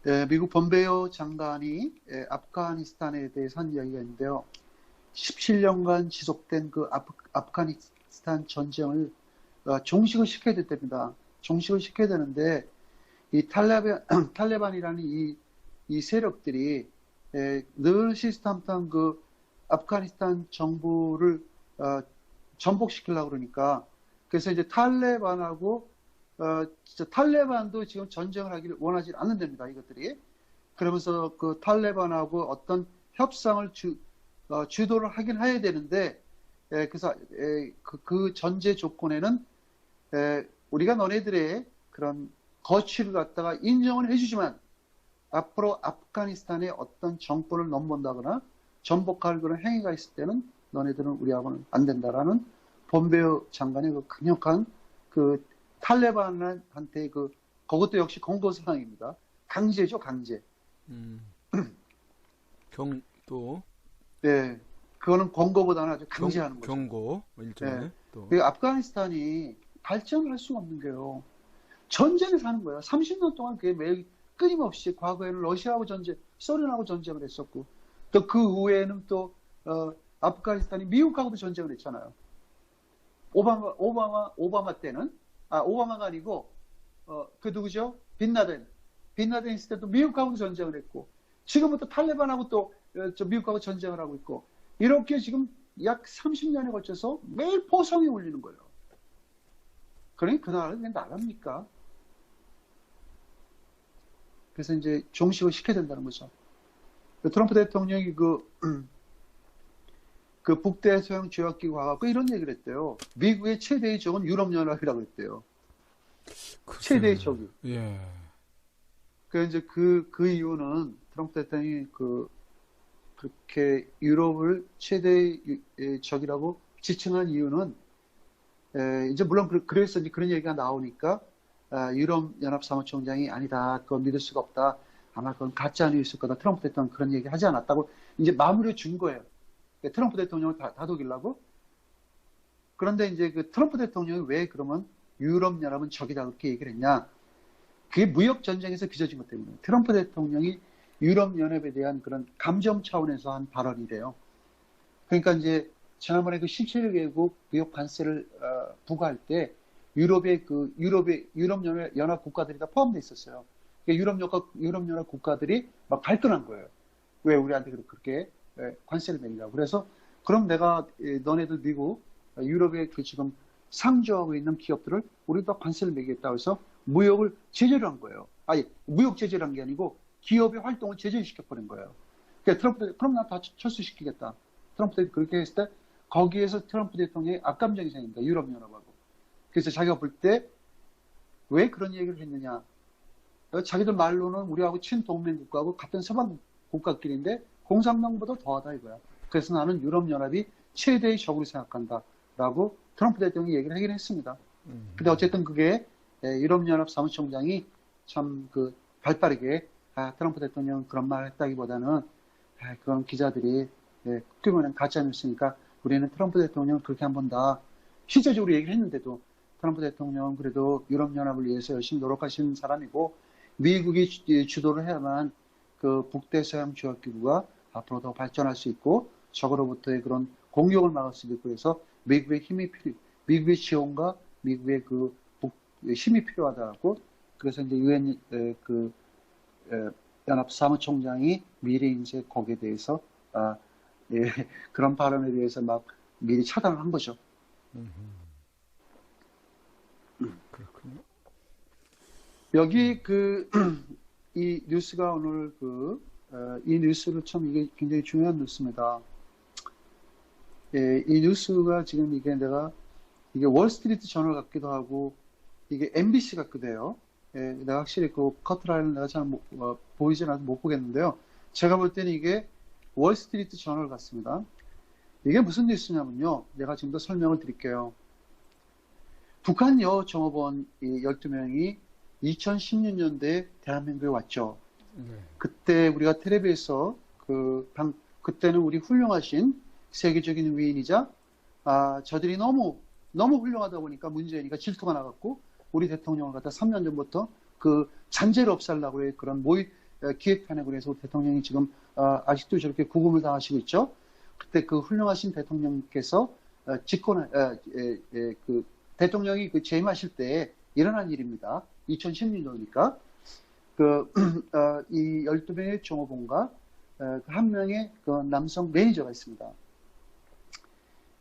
네. 미국 범베이어 장관이 아프가니스탄에 대해서 한 이야기가 있는데요. 17년간 지속된 그 아프가니스탄 전쟁을 종식을 시켜야 됐답니다. 종식을 시켜야 되는데 이 탈레반이라는 이 세력들이 늘 시스템상 그 아프가니스탄 정부를 전복시키려고 그러니까 그래서 이제 진짜 탈레반도 지금 전쟁을 하기를 원하지 않는답니다. 이것들이. 그러면서 그 탈레반하고 어떤 협상을 주도를 하긴 해야 되는데 그래서 그 전제 조건에는 우리가 너네들의 그런 거취를 갖다가 인정을 해주지만 앞으로 아프가니스탄에 어떤 정권을 넘본다거나 전복할 그런 행위가 있을 때는 너네들은 우리하고는 안 된다라는 본베어 장관의 그 강력한 그 탈레반한테 그것도 역시 권고사항입니다. 강제죠, 강제. 또 네, 그거는 권고보다는 아주 강제하는 거죠. 경고 일종의 네. 또. 아프가니스탄이 발전을 할 수가 없는 거예요. 전쟁을 사는 거예요. 30년 동안 그게 매일 끊임없이 과거에는 러시아하고 전쟁, 소련하고 전쟁을 했었고 또 그 후에는 또 아프가니스탄이 미국하고도 전쟁을 했잖아요. 오바마 때는 오바마가 아니고 그 누구죠? 빈라덴 있을 때도 미국하고도 전쟁을 했고 지금은 또 탈레반하고 또 미국하고 전쟁을 하고 있고 이렇게 지금 약 30년에 걸쳐서 매일 포성이 울리는 거예요. 그러니 그 나라는 그냥 나갑니까? 그래서 이제 종식을 시켜야 된다는 거죠. 트럼프 대통령이 그 북대서양 조약기구 와갖고 이런 얘기를 했대요. 미국의 최대의 적은 유럽연합이라고 했대요. 최대의 적이. 예. 그래서 이제 그 이유는 트럼프 대통령이 그렇게 유럽을 최대의 적이라고 지칭한 이유는 이제 물론 그래서 이제 그런 얘기가 나오니까 유럽연합 사무총장이 아니다. 그건 믿을 수가 없다. 아마 그건 가짜 뉴스일 거다. 트럼프 대통령 그런 얘기 하지 않았다고 이제 마무리 준 거예요. 트럼프 대통령을 다독이려고. 그런데 이제 그 트럼프 대통령이 왜 그러면 유럽연합은 적이다 그렇게 얘기를 했냐. 그게 무역 전쟁에서 빚어진 것 때문에 트럼프 대통령이 유럽연합에 대한 그런 감정 차원에서 한 발언이래요. 그러니까 이제 지난번에 그 17개국 무역 관세를 부과할 때 유럽연합 국가들이 다 포함되어 있었어요. 그러니까 유럽연합 국가들이 막 발끈한 거예요. 왜 우리한테 그렇게 관세를 매기냐고. 그래서 그럼 내가 너네들 미국 유럽에 그 지금 상주하고 있는 기업들을 우리도 관세를 매기겠다 해서 무역을 제재를 한 거예요. 아니 무역 제재를 한 게 아니고 기업의 활동을 제재시켜버린 거예요. 그러니까 그럼 나 다 철수시키겠다. 트럼프 대통령이 그렇게 했을 때 거기에서 트럼프 대통령이 악감정이 생깁니다. 유럽연합하고. 그래서 자기가 볼 때 왜 그런 얘기를 했느냐. 자기들 말로는 우리하고 친동맹 국가하고 같은 서방 국가끼리인데 공산당보다 더하다 이거야. 그래서 나는 유럽연합이 최대의 적으로 생각한다. 라고 트럼프 대통령이 얘기를 하긴 했습니다. 근데 어쨌든 그게 유럽연합 사무총장이 참 발빠르게 트럼프 대통령 그런 말을 했다기보다는 그런 기자들이 국규문은 가짜뉴스니까 우리는 트럼프 대통령을 그렇게 한번 다 실제적으로 얘기를 했는데도 트럼프 대통령은 그래도 유럽연합을 위해서 열심히 노력하시는 사람이고 미국이 주도를 해야만 그 북대서양 조약기구가 앞으로 더 발전할 수 있고 적으로부터의 그런 공격을 막을 수도 있고 해서 미국의 지원과 미국의 힘이 필요하다고 그래서 이제 유엔 연합 사무총장이 미리 이제 거기에 대해서 그런 발언에 대해서 막 미리 차단을 한 거죠. 그렇군요. 여기 이 뉴스가 오늘 이 뉴스를 참 이게 굉장히 중요한 뉴스입니다. 이 뉴스가 지금 이게 월스트리트 저널 같기도 하고 이게 MBC 같기도 해요. 내가 확실히 그 커트라인을 내가 잘 보이진 않아서 못 보겠는데요. 제가 볼 때는 이게 월스트리트 저널 같습니다. 이게 무슨 뉴스냐면요. 내가 지금 더 설명을 드릴게요. 북한 여정업원 12명이 2016년도에 대한민국에 왔죠. 네. 그때 우리가 텔레비에서 그때는 우리 훌륭하신 세계적인 위인이자 저들이 너무 훌륭하다 보니까 문재인이가 질투가 나갖고 우리 대통령을 갖다 3년 전부터 그 잔재를 없애려고 해 그런 기획편에 그래서 우리 대통령이 지금 아직도 저렇게 구금을 당하시고 있죠. 그때 그 훌륭하신 대통령께서 대통령이 재임하실 때 일어난 일입니다. 2016년이니까 이 12명의 종업원과 한 명의 그 남성 매니저가 있습니다.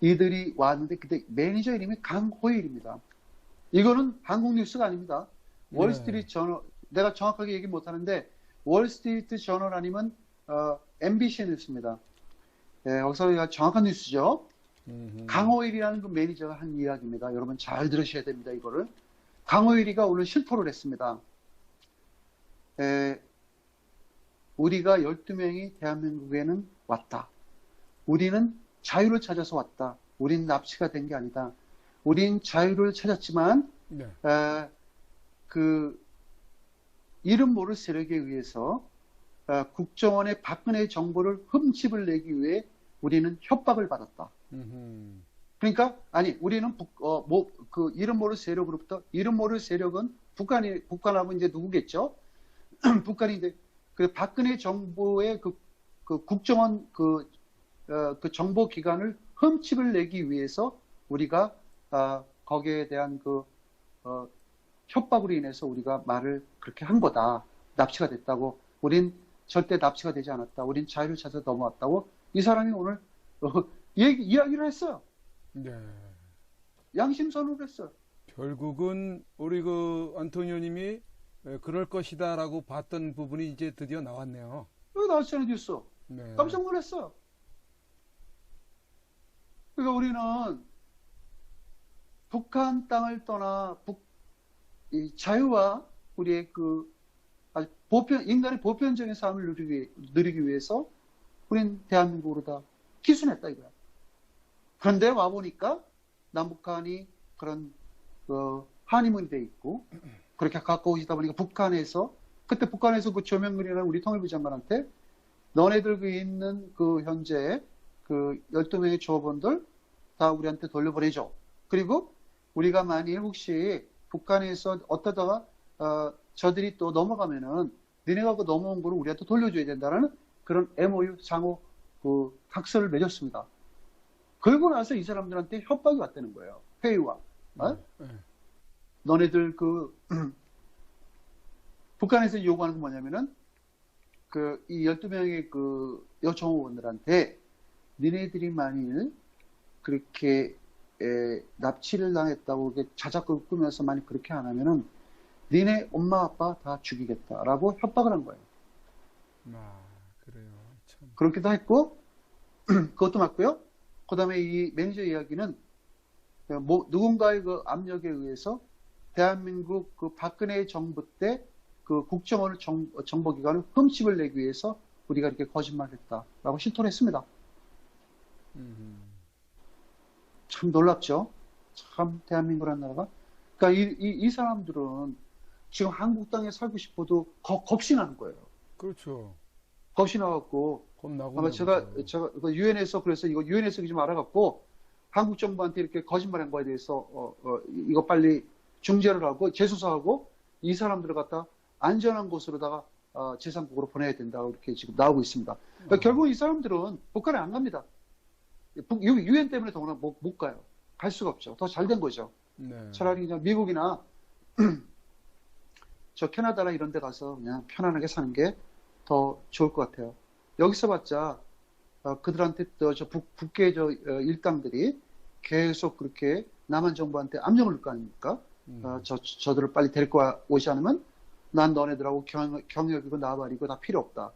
이들이 왔는데 그때 매니저 이름이 강호일입니다. 이거는 한국 뉴스가 아닙니다. 월스트리트 저널, 내가 정확하게 얘기 못하는데 월스트리트 저널 아니면 MBC 뉴스입니다. 거기서 정확한 뉴스죠. 강호일이라는 그 매니저가 한 이야기입니다. 여러분 잘 들으셔야 됩니다. 이거를. 강호일이가 오늘 실토를 했습니다. 우리가 12명이 대한민국에는 왔다. 우리는 자유를 찾아서 왔다. 우린 납치가 된 게 아니다. 우린 자유를 찾았지만 네. 이름 모를 세력에 의해서 국정원의 박근혜 정보를 흠집을 내기 위해 우리는 협박을 받았다. 그러니까 우리는 이름 모를 세력으로부터 이름 모를 세력은 북한하고 이제 누구겠죠? 북한인데 그 박근혜 정부의 그 국정원 그 정보 기관을 흠집을 내기 위해서 우리가 거기에 대한 협박으로 인해서 우리가 말을 그렇게 한 거다. 납치가 됐다고. 우린 절대 납치가 되지 않았다. 우린 자유를 찾아 넘어왔다고. 이 사람이 오늘 이야기를 했어요. 네. 양심선언을 했어요. 결국은 우리 안토니오님이 그럴 것이다라고 봤던 부분이 이제 드디어 나왔네요. 여기 나왔잖아요, 뉴스. 네. 깜짝 놀랐어요. 그러니까 우리는 북한 땅을 떠나 이 자유와 우리의 인간의 보편적인 삶을 누리기 위해서 우린 대한민국으로 다 기순했다 이거야. 그런데 와보니까 남북한이 그런 한의문이 돼 있고 그렇게 가까워지다 보니까 그때 북한에서 그 조명근이라는 우리 통일부 장관한테 너네들 있는 현재 12명의 조업원들 다 우리한테 돌려보내줘. 그리고 우리가 만일 혹시 북한에서 어떠다가 저들이 또 넘어가면은 니네가 넘어온 거를 우리한테 돌려줘야 된다는 그런 MOU 상호 각서를 맺었습니다. 그러고 나서 이 사람들한테 협박이 왔다는 거예요. 회의와. 너네들 북한에서 요구하는 건 뭐냐면은 이 12명의 여정호원들한테 니네들이 만일 그렇게 납치를 당했다고 자작극을 꾸면서 만약 그렇게 안 하면은 니네 엄마 아빠 다 죽이겠다라고 협박을 한 거예요. 그래요. 참. 그렇기도 했고 그것도 맞고요. 그 다음에 이 매니저 이야기는 누군가의 압력에 의해서 대한민국 박근혜 정부 때 국정원을 정보기관을 흠집을 내기 위해서 우리가 이렇게 거짓말을 했다라고 실토를 했습니다. 참 놀랍죠? 참 대한민국이라는 나라가. 그러니까 이 사람들은 지금 한국 땅에 살고 싶어도 겁이 나는 거예요. 그렇죠. 겁이 나갖고 겁나고. 아마 제가 유엔에서 그래서 이거 유엔에서 좀 알아갖고 한국 정부한테 이렇게 거짓말한 거에 대해서 이거 빨리 중재를 하고 재수사하고 이 사람들을 갖다 안전한 곳으로다가 제3국으로 보내야 된다고 이렇게 지금 나오고 있습니다. 그러니까 결국 이 사람들은 북한에 안 갑니다. 유엔 때문에 더구나 못 가요. 갈 수가 없죠. 더 잘 된 거죠. 네. 차라리 그냥 미국이나 저 캐나다나 이런 데 가서 그냥 편안하게 사는 게 더 좋을 것 같아요. 여기서 봤자 그들한테 저 북계 일당들이 계속 그렇게 남한 정부한테 압력을 넣을 거 아닙니까? 저들을 빨리 데리고 오지 않으면 난 너네들하고 경협이고 나발이고 다 필요 없다.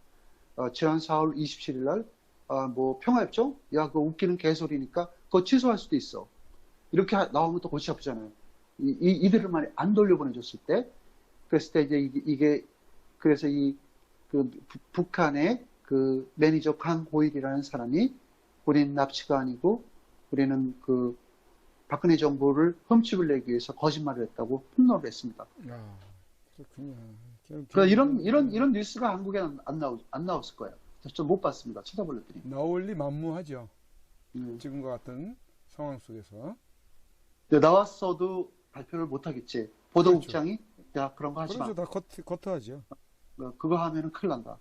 지난 4월 27일 날 뭐 평화협정? 야, 그거 웃기는 개소리니까 그거 취소할 수도 있어. 이렇게 나오면 또 골치 아프잖아요. 이들을 만약 안 돌려보내줬을 때, 그랬을 때 이제 그래서 북한의 그 매니저 강호일이라는 사람이 우리는 납치가 아니고 우리는 그 박근혜 정부를 흠집을 내기 위해서 거짓말을 했다고 폭로를 했습니다. 아, 그렇군요. 그러니까 이런 뉴스가 한국에 안 나왔을 거예요. 저 못 봤습니다. 찾아보려더니. 나올 리 만무하죠. 지금과 같은 상황 속에서. 나왔어도 발표를 못 하겠지. 보도국장이 야, 그런 거 하지 마. 그렇죠. 다 커트하죠. 그거 하면은 큰일 난다.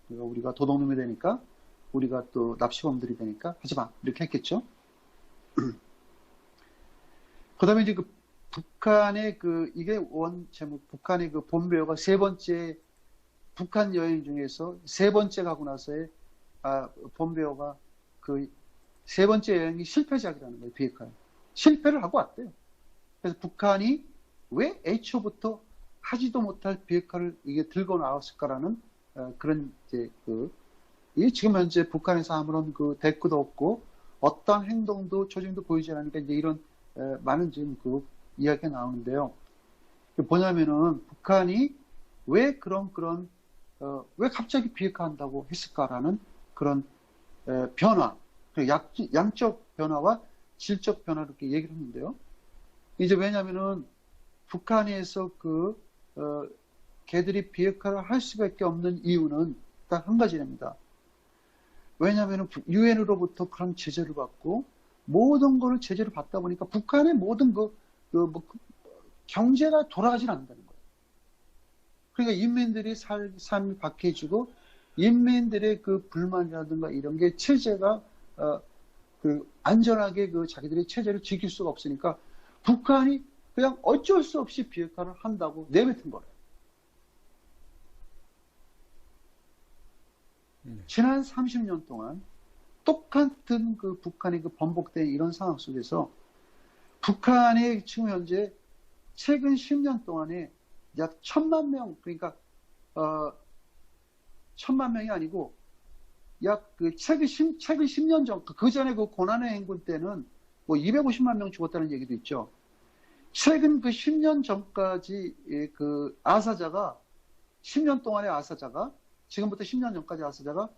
그러니까 우리가 도둑놈이 되니까, 우리가 또 납치범들이 되니까 하지 마. 이렇게 했겠죠. 그 다음에 이제 북한의 이게 제목, 북한의 본배우가 세 번째, 북한 여행 중에서 세 번째 가고 나서의, 본배우가 세 번째 여행이 실패작이라는 거예요, 비핵화에. 실패를 하고 왔대요. 그래서 북한이 왜 애초부터 하지도 못할 비핵화를 이게 들고 나왔을까라는 그런 이게 지금 현재 북한에서 아무런 대꾸도 없고 어떠한 행동도 조짐도 보이지 않으니까 이제 이런 많은 지금 이야기가 나오는데요. 뭐냐면은 북한이 왜 왜 갑자기 비핵화한다고 했을까라는 그런 변화, 양적 변화와 질적 변화를 이렇게 얘기를 했는데요. 이제 왜냐면은 북한에서 걔들이 비핵화를 할 수밖에 없는 이유는 딱 한 가지입니다. 왜냐면은 유엔으로부터 그런 제재를 받고 모든 거를 제재를 받다 보니까 북한의 모든 경제가 돌아가질 않는다는 거예요. 그러니까 인민들이 삶이 박해지고 인민들의 불만이라든가 이런 게 체제가 안전하게 자기들의 체제를 지킬 수가 없으니까 북한이 그냥 어쩔 수 없이 비핵화를 한다고 내뱉은 거예요. 지난 30년 동안 똑같은 북한의 번복된 이런 상황 속에서 북한의 지금 현재 최근 10년 동안에 약 1,000만 명, 그러니까 1,000만 명이 아니고 약 최근 10년 전, 그 전에 고난의 행군 때는 뭐 250만 명 죽었다는 얘기도 있죠. 최근 10년 전까지 아사자가 10년 동안의 아사자가 지금부터 10년 전까지 아사자가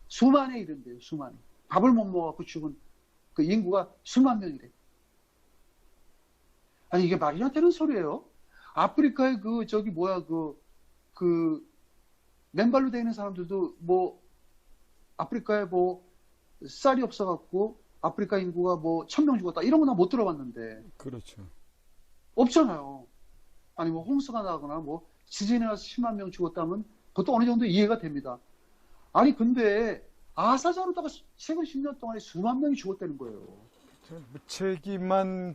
수만에 이른대요. 수만. 밥을 못 먹어갖고 죽은 인구가 수만 명이래. 아니 이게 말이나 되는 소리예요. 아프리카에 맨발로 되어 있는 사람들도 아프리카에 쌀이 없어갖고 아프리카 인구가 1,000명 죽었다 이런 거 나 못 들어봤는데. 그렇죠. 없잖아요. 아니 홍수가 나거나 지진이 나서 10만 명 죽었다면 그것도 어느 정도 이해가 됩니다. 아니 근데 아사자로다가 최근 10년 동안에 수만 명이 죽었다는 거예요. 무책임한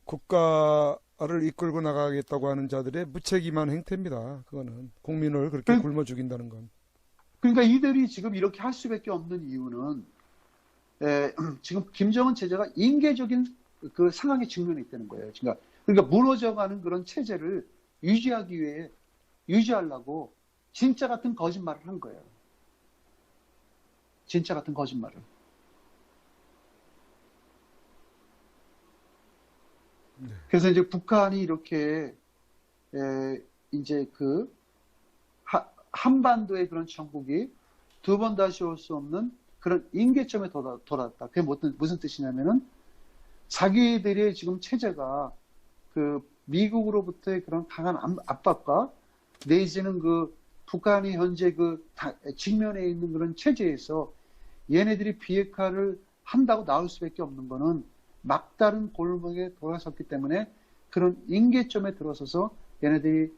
국가를 이끌고 나가겠다고 하는 자들의 무책임한 행태입니다. 그거는 국민을 그렇게 굶어 죽인다는 건. 그러니까 이들이 지금 이렇게 할 수밖에 없는 이유는 지금 김정은 체제가 인계적인 상황에 직면해 있다는 거예요. 그러니까 무너져가는 그런 체제를 유지하려고 진짜 같은 거짓말을 한 거예요. 진짜 같은 거짓말을. 네. 그래서 이제 북한이 이렇게 이제 한반도의 그런 천국이 두 번 다시 올 수 없는 그런 임계점에 도달했다. 그게 무슨 뜻이냐면은 자기들의 지금 체제가 미국으로부터의 그런 강한 압박과 내지는 북한이 현재 직면해 있는 그런 체제에서 얘네들이 비핵화를 한다고 나올 수밖에 없는 거는 막다른 골목에 돌아섰기 때문에 그런 임계점에 들어서서 얘네들이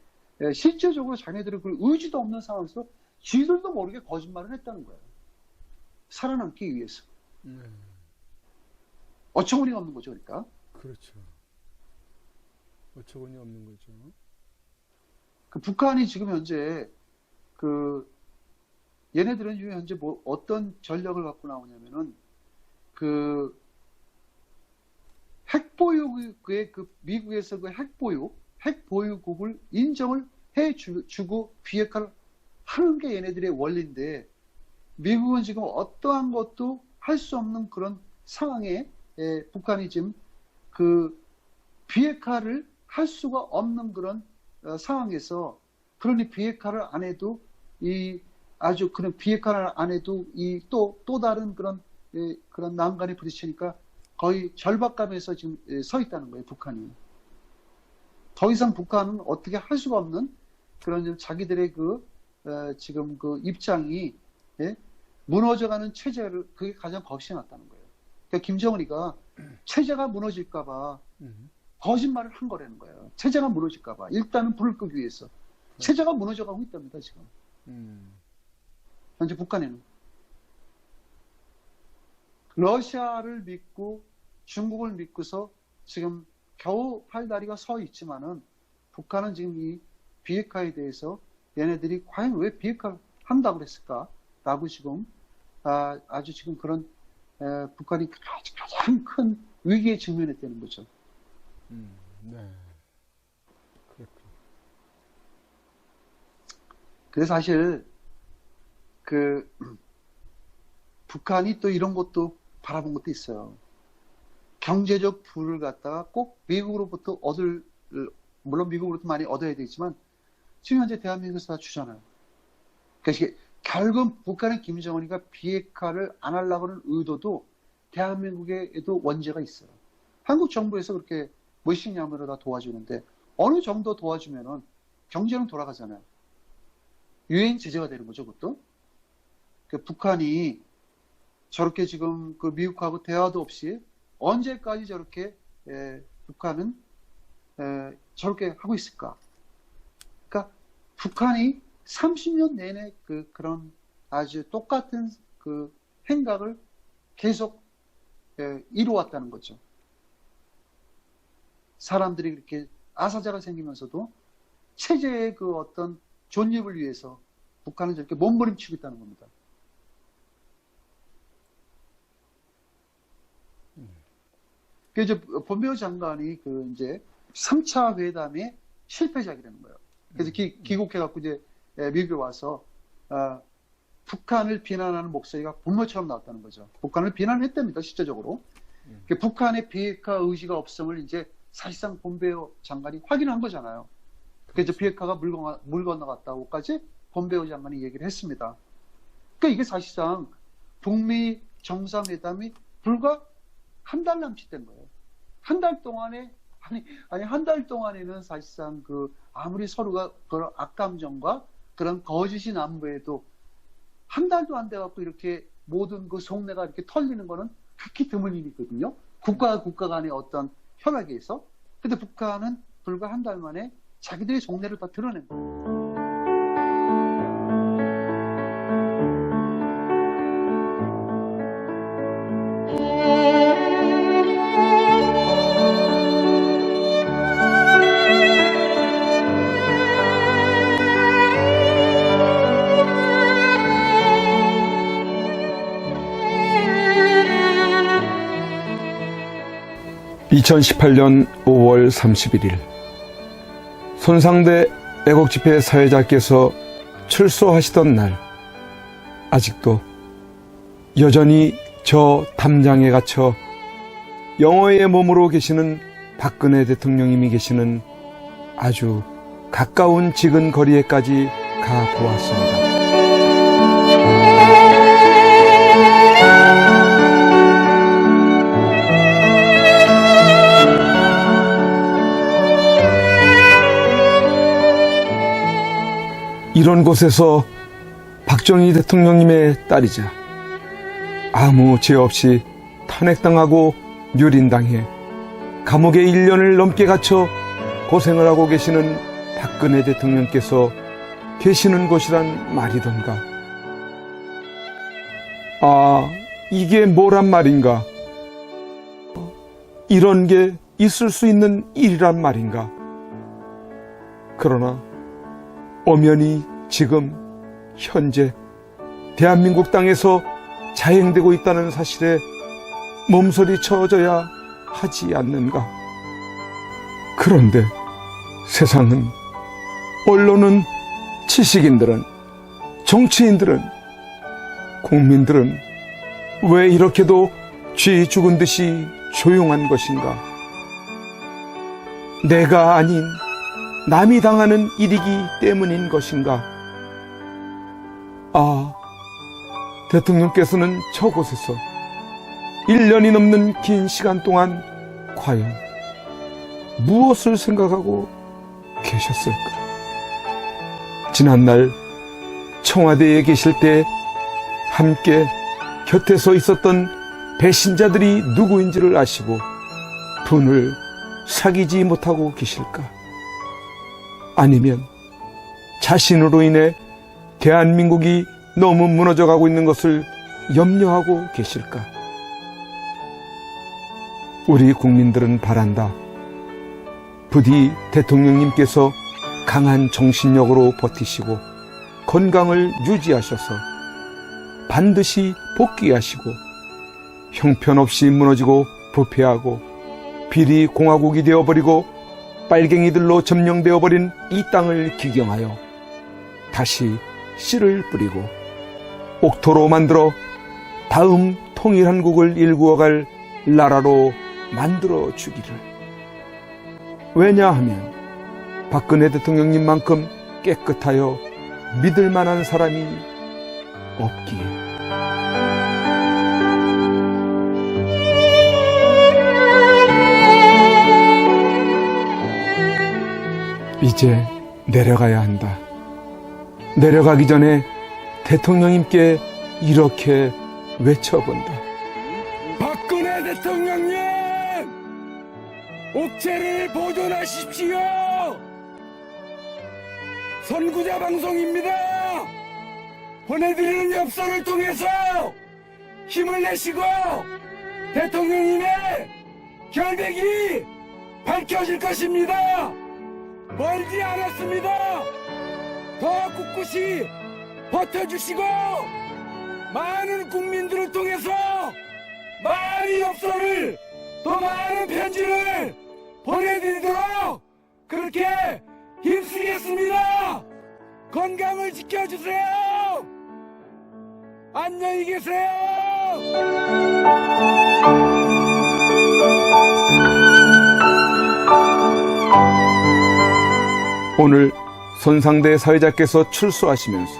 실질적으로 자기네들은 그 의지도 없는 상황에서 지들도 모르게 거짓말을 했다는 거예요. 살아남기 위해서. 어처구니가 없는 거죠, 그러니까. 그렇죠. 어처구니 없는 거죠. 북한이 지금 현재 얘네들은 지금 현재 뭐 어떤 전략을 갖고 나오냐면은 핵보유국의 미국에서 핵보유국을 인정을 해주고 비핵화를 하는 게 얘네들의 원리인데, 미국은 지금 어떠한 것도 할 수 없는 그런 상황에 북한이 지금 비핵화를 할 수가 없는 그런 상황에서, 그러니 비핵화를 안 해도 그런 비핵화를 안 해도 또 다른 그런 난간에 부딪히니까 거의 절박감에서 지금 서 있다는 거예요, 북한이. 더 이상 북한은 어떻게 할 수가 없는 그런 자기들의 지금 입장이 무너져가는 체제를, 그게 가장 겁이 났다는 거예요. 그러니까 김정은이가 체제가 무너질까봐 거짓말을 한 거라는 거예요. 체제가 무너질까봐. 일단은 불을 끄기 위해서. 체제가 무너져가고 있답니다, 지금. 현재 북한에는. 러시아를 믿고 중국을 믿고서 지금 겨우 팔다리가 서 있지만은, 북한은 지금 이 비핵화에 대해서 얘네들이 과연 왜 비핵화를 한다고 그랬을까? 라고 지금 아주 지금 그런 북한이 가장 큰 위기에 직면했다는 거죠. 네. 그렇군요. 그래서 사실 북한이 또 이런 것도 바라본 것도 있어요. 경제적 부를 갖다가 꼭 미국으로부터 물론 미국으로부터 많이 얻어야 되지만 지금 현재 대한민국에서 다 주잖아요. 그러니까 결국 북한의 김정은이가 비핵화를 안 하려고 하는 의도도 대한민국에도 원죄가 있어요. 한국 정부에서 그렇게 무의식양으로 다 도와주는데, 어느 정도 도와주면은 경제는 돌아가잖아요. 유엔 제재가 되는 거죠, 그것도. 북한이 저렇게 지금 미국하고 대화도 없이 언제까지 저렇게 북한은 저렇게 하고 있을까? 그러니까 북한이 30년 내내 그런 아주 똑같은 행각을 계속 이루어왔다는 거죠. 사람들이 그렇게 아사자가 생기면서도 체제의 어떤 존립을 위해서 북한은 저렇게 몸부림치고 있다는 겁니다. 이제 본베어 장관이 이제 3차 회담의 실패작이라는 거예요. 그래서 귀국해갖고 이제 미국에 와서 북한을 비난하는 목소리가 분모처럼 나왔다는 거죠. 북한을 비난했답니다, 실제적으로. 북한의 비핵화 의지가 없음을 이제 사실상 본베어 장관이 확인한 거잖아요. 그래서 비핵화가 물 건너갔다고까지 본베어 장관이 얘기를 했습니다. 그러니까 이게 사실상 북미 정상회담이 불과 한 달 남짓 된 거예요. 한 달 동안에, 한 달 동안에는 사실상 아무리 서로가 그런 악감정과 그런 거짓이 남부에도 한 달도 안 돼갖고 이렇게 모든 속내가 이렇게 털리는 거는 극히 드문 일이거든요. 국가와 국가 간의 어떤 협약에 있어. 근데 북한은 불과 한 달 만에 자기들의 속내를 다 드러낸 거예요. 2018년 5월 31일 손상대 애국집회 사회자께서 출소하시던 날, 아직도 여전히 저 담장에 갇혀 영어의 몸으로 계시는 박근혜 대통령님이 계시는 아주 가까운 지근 거리에까지 가보았습니다. 이런 곳에서 박정희 대통령님의 딸이자 아무 죄 없이 탄핵당하고 유린당해 감옥에 1년을 넘게 갇혀 고생을 하고 계시는 박근혜 대통령께서 계시는 곳이란 말이던가. 아, 이게 뭐란 말인가? 이런 게 있을 수 있는 일이란 말인가? 그러나 엄연히 지금 현재 대한민국 땅에서 자행되고 있다는 사실에 몸서리 쳐져야 하지 않는가? 그런데 세상은, 언론은, 지식인들은, 정치인들은, 국민들은 왜 이렇게도 쥐 죽은 듯이 조용한 것인가? 내가 아닌 남이 당하는 일이기 때문인 것인가? 아, 대통령께서는 저곳에서 1년이 넘는 긴 시간 동안 과연 무엇을 생각하고 계셨을까? 지난날 청와대에 계실 때 함께 곁에 서 있었던 배신자들이 누구인지를 아시고 분을 사귀지 못하고 계실까? 아니면 자신으로 인해 대한민국이 너무 무너져가고 있는 것을 염려하고 계실까? 우리 국민들은 바란다. 부디 대통령님께서 강한 정신력으로 버티시고 건강을 유지하셔서 반드시 복귀하시고 형편없이 무너지고 부패하고 비리 공화국이 되어버리고 빨갱이들로 점령되어버린 이 땅을 기경하여 다시 씨를 뿌리고 옥토로 만들어 다음 통일한국을 일구어갈 나라로 만들어 주기를. 왜냐하면 박근혜 대통령님만큼 깨끗하여 믿을 만한 사람이 없기에. 이제 내려가야 한다. 내려가기 전에 대통령님께 이렇게 외쳐본다. 박근혜 대통령님! 옥체를 보존하십시오! 선구자 방송입니다! 보내드리는 엽서를 통해서 힘을 내시고 대통령님의 결백이 밝혀질 것입니다! 멀지 않았습니다! 더 꿋꿋이 버텨주시고 많은 국민들을 통해서 많은 엽서를 더 많은 편지를 보내드리도록 그렇게 힘쓰겠습니다. 건강을 지켜주세요. 안녕히 계세요. 오늘 손상대 사회자께서 출소하시면서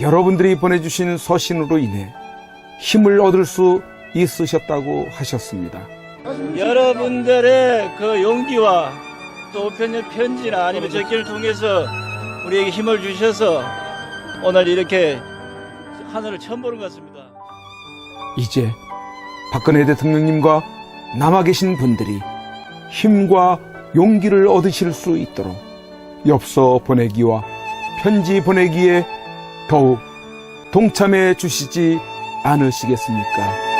여러분들이 보내주신 서신으로 인해 힘을 얻을 수 있으셨다고 하셨습니다. 여러분들의 그 용기와 또 편지나 아니면 적기를 통해서 우리에게 힘을 주셔서 오늘 이렇게 하늘을 처음 보는 것 같습니다. 이제 박근혜 대통령님과 남아 계신 분들이 힘과 용기를 얻으실 수 있도록 엽서 보내기와 편지 보내기에 더욱 동참해 주시지 않으시겠습니까?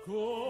고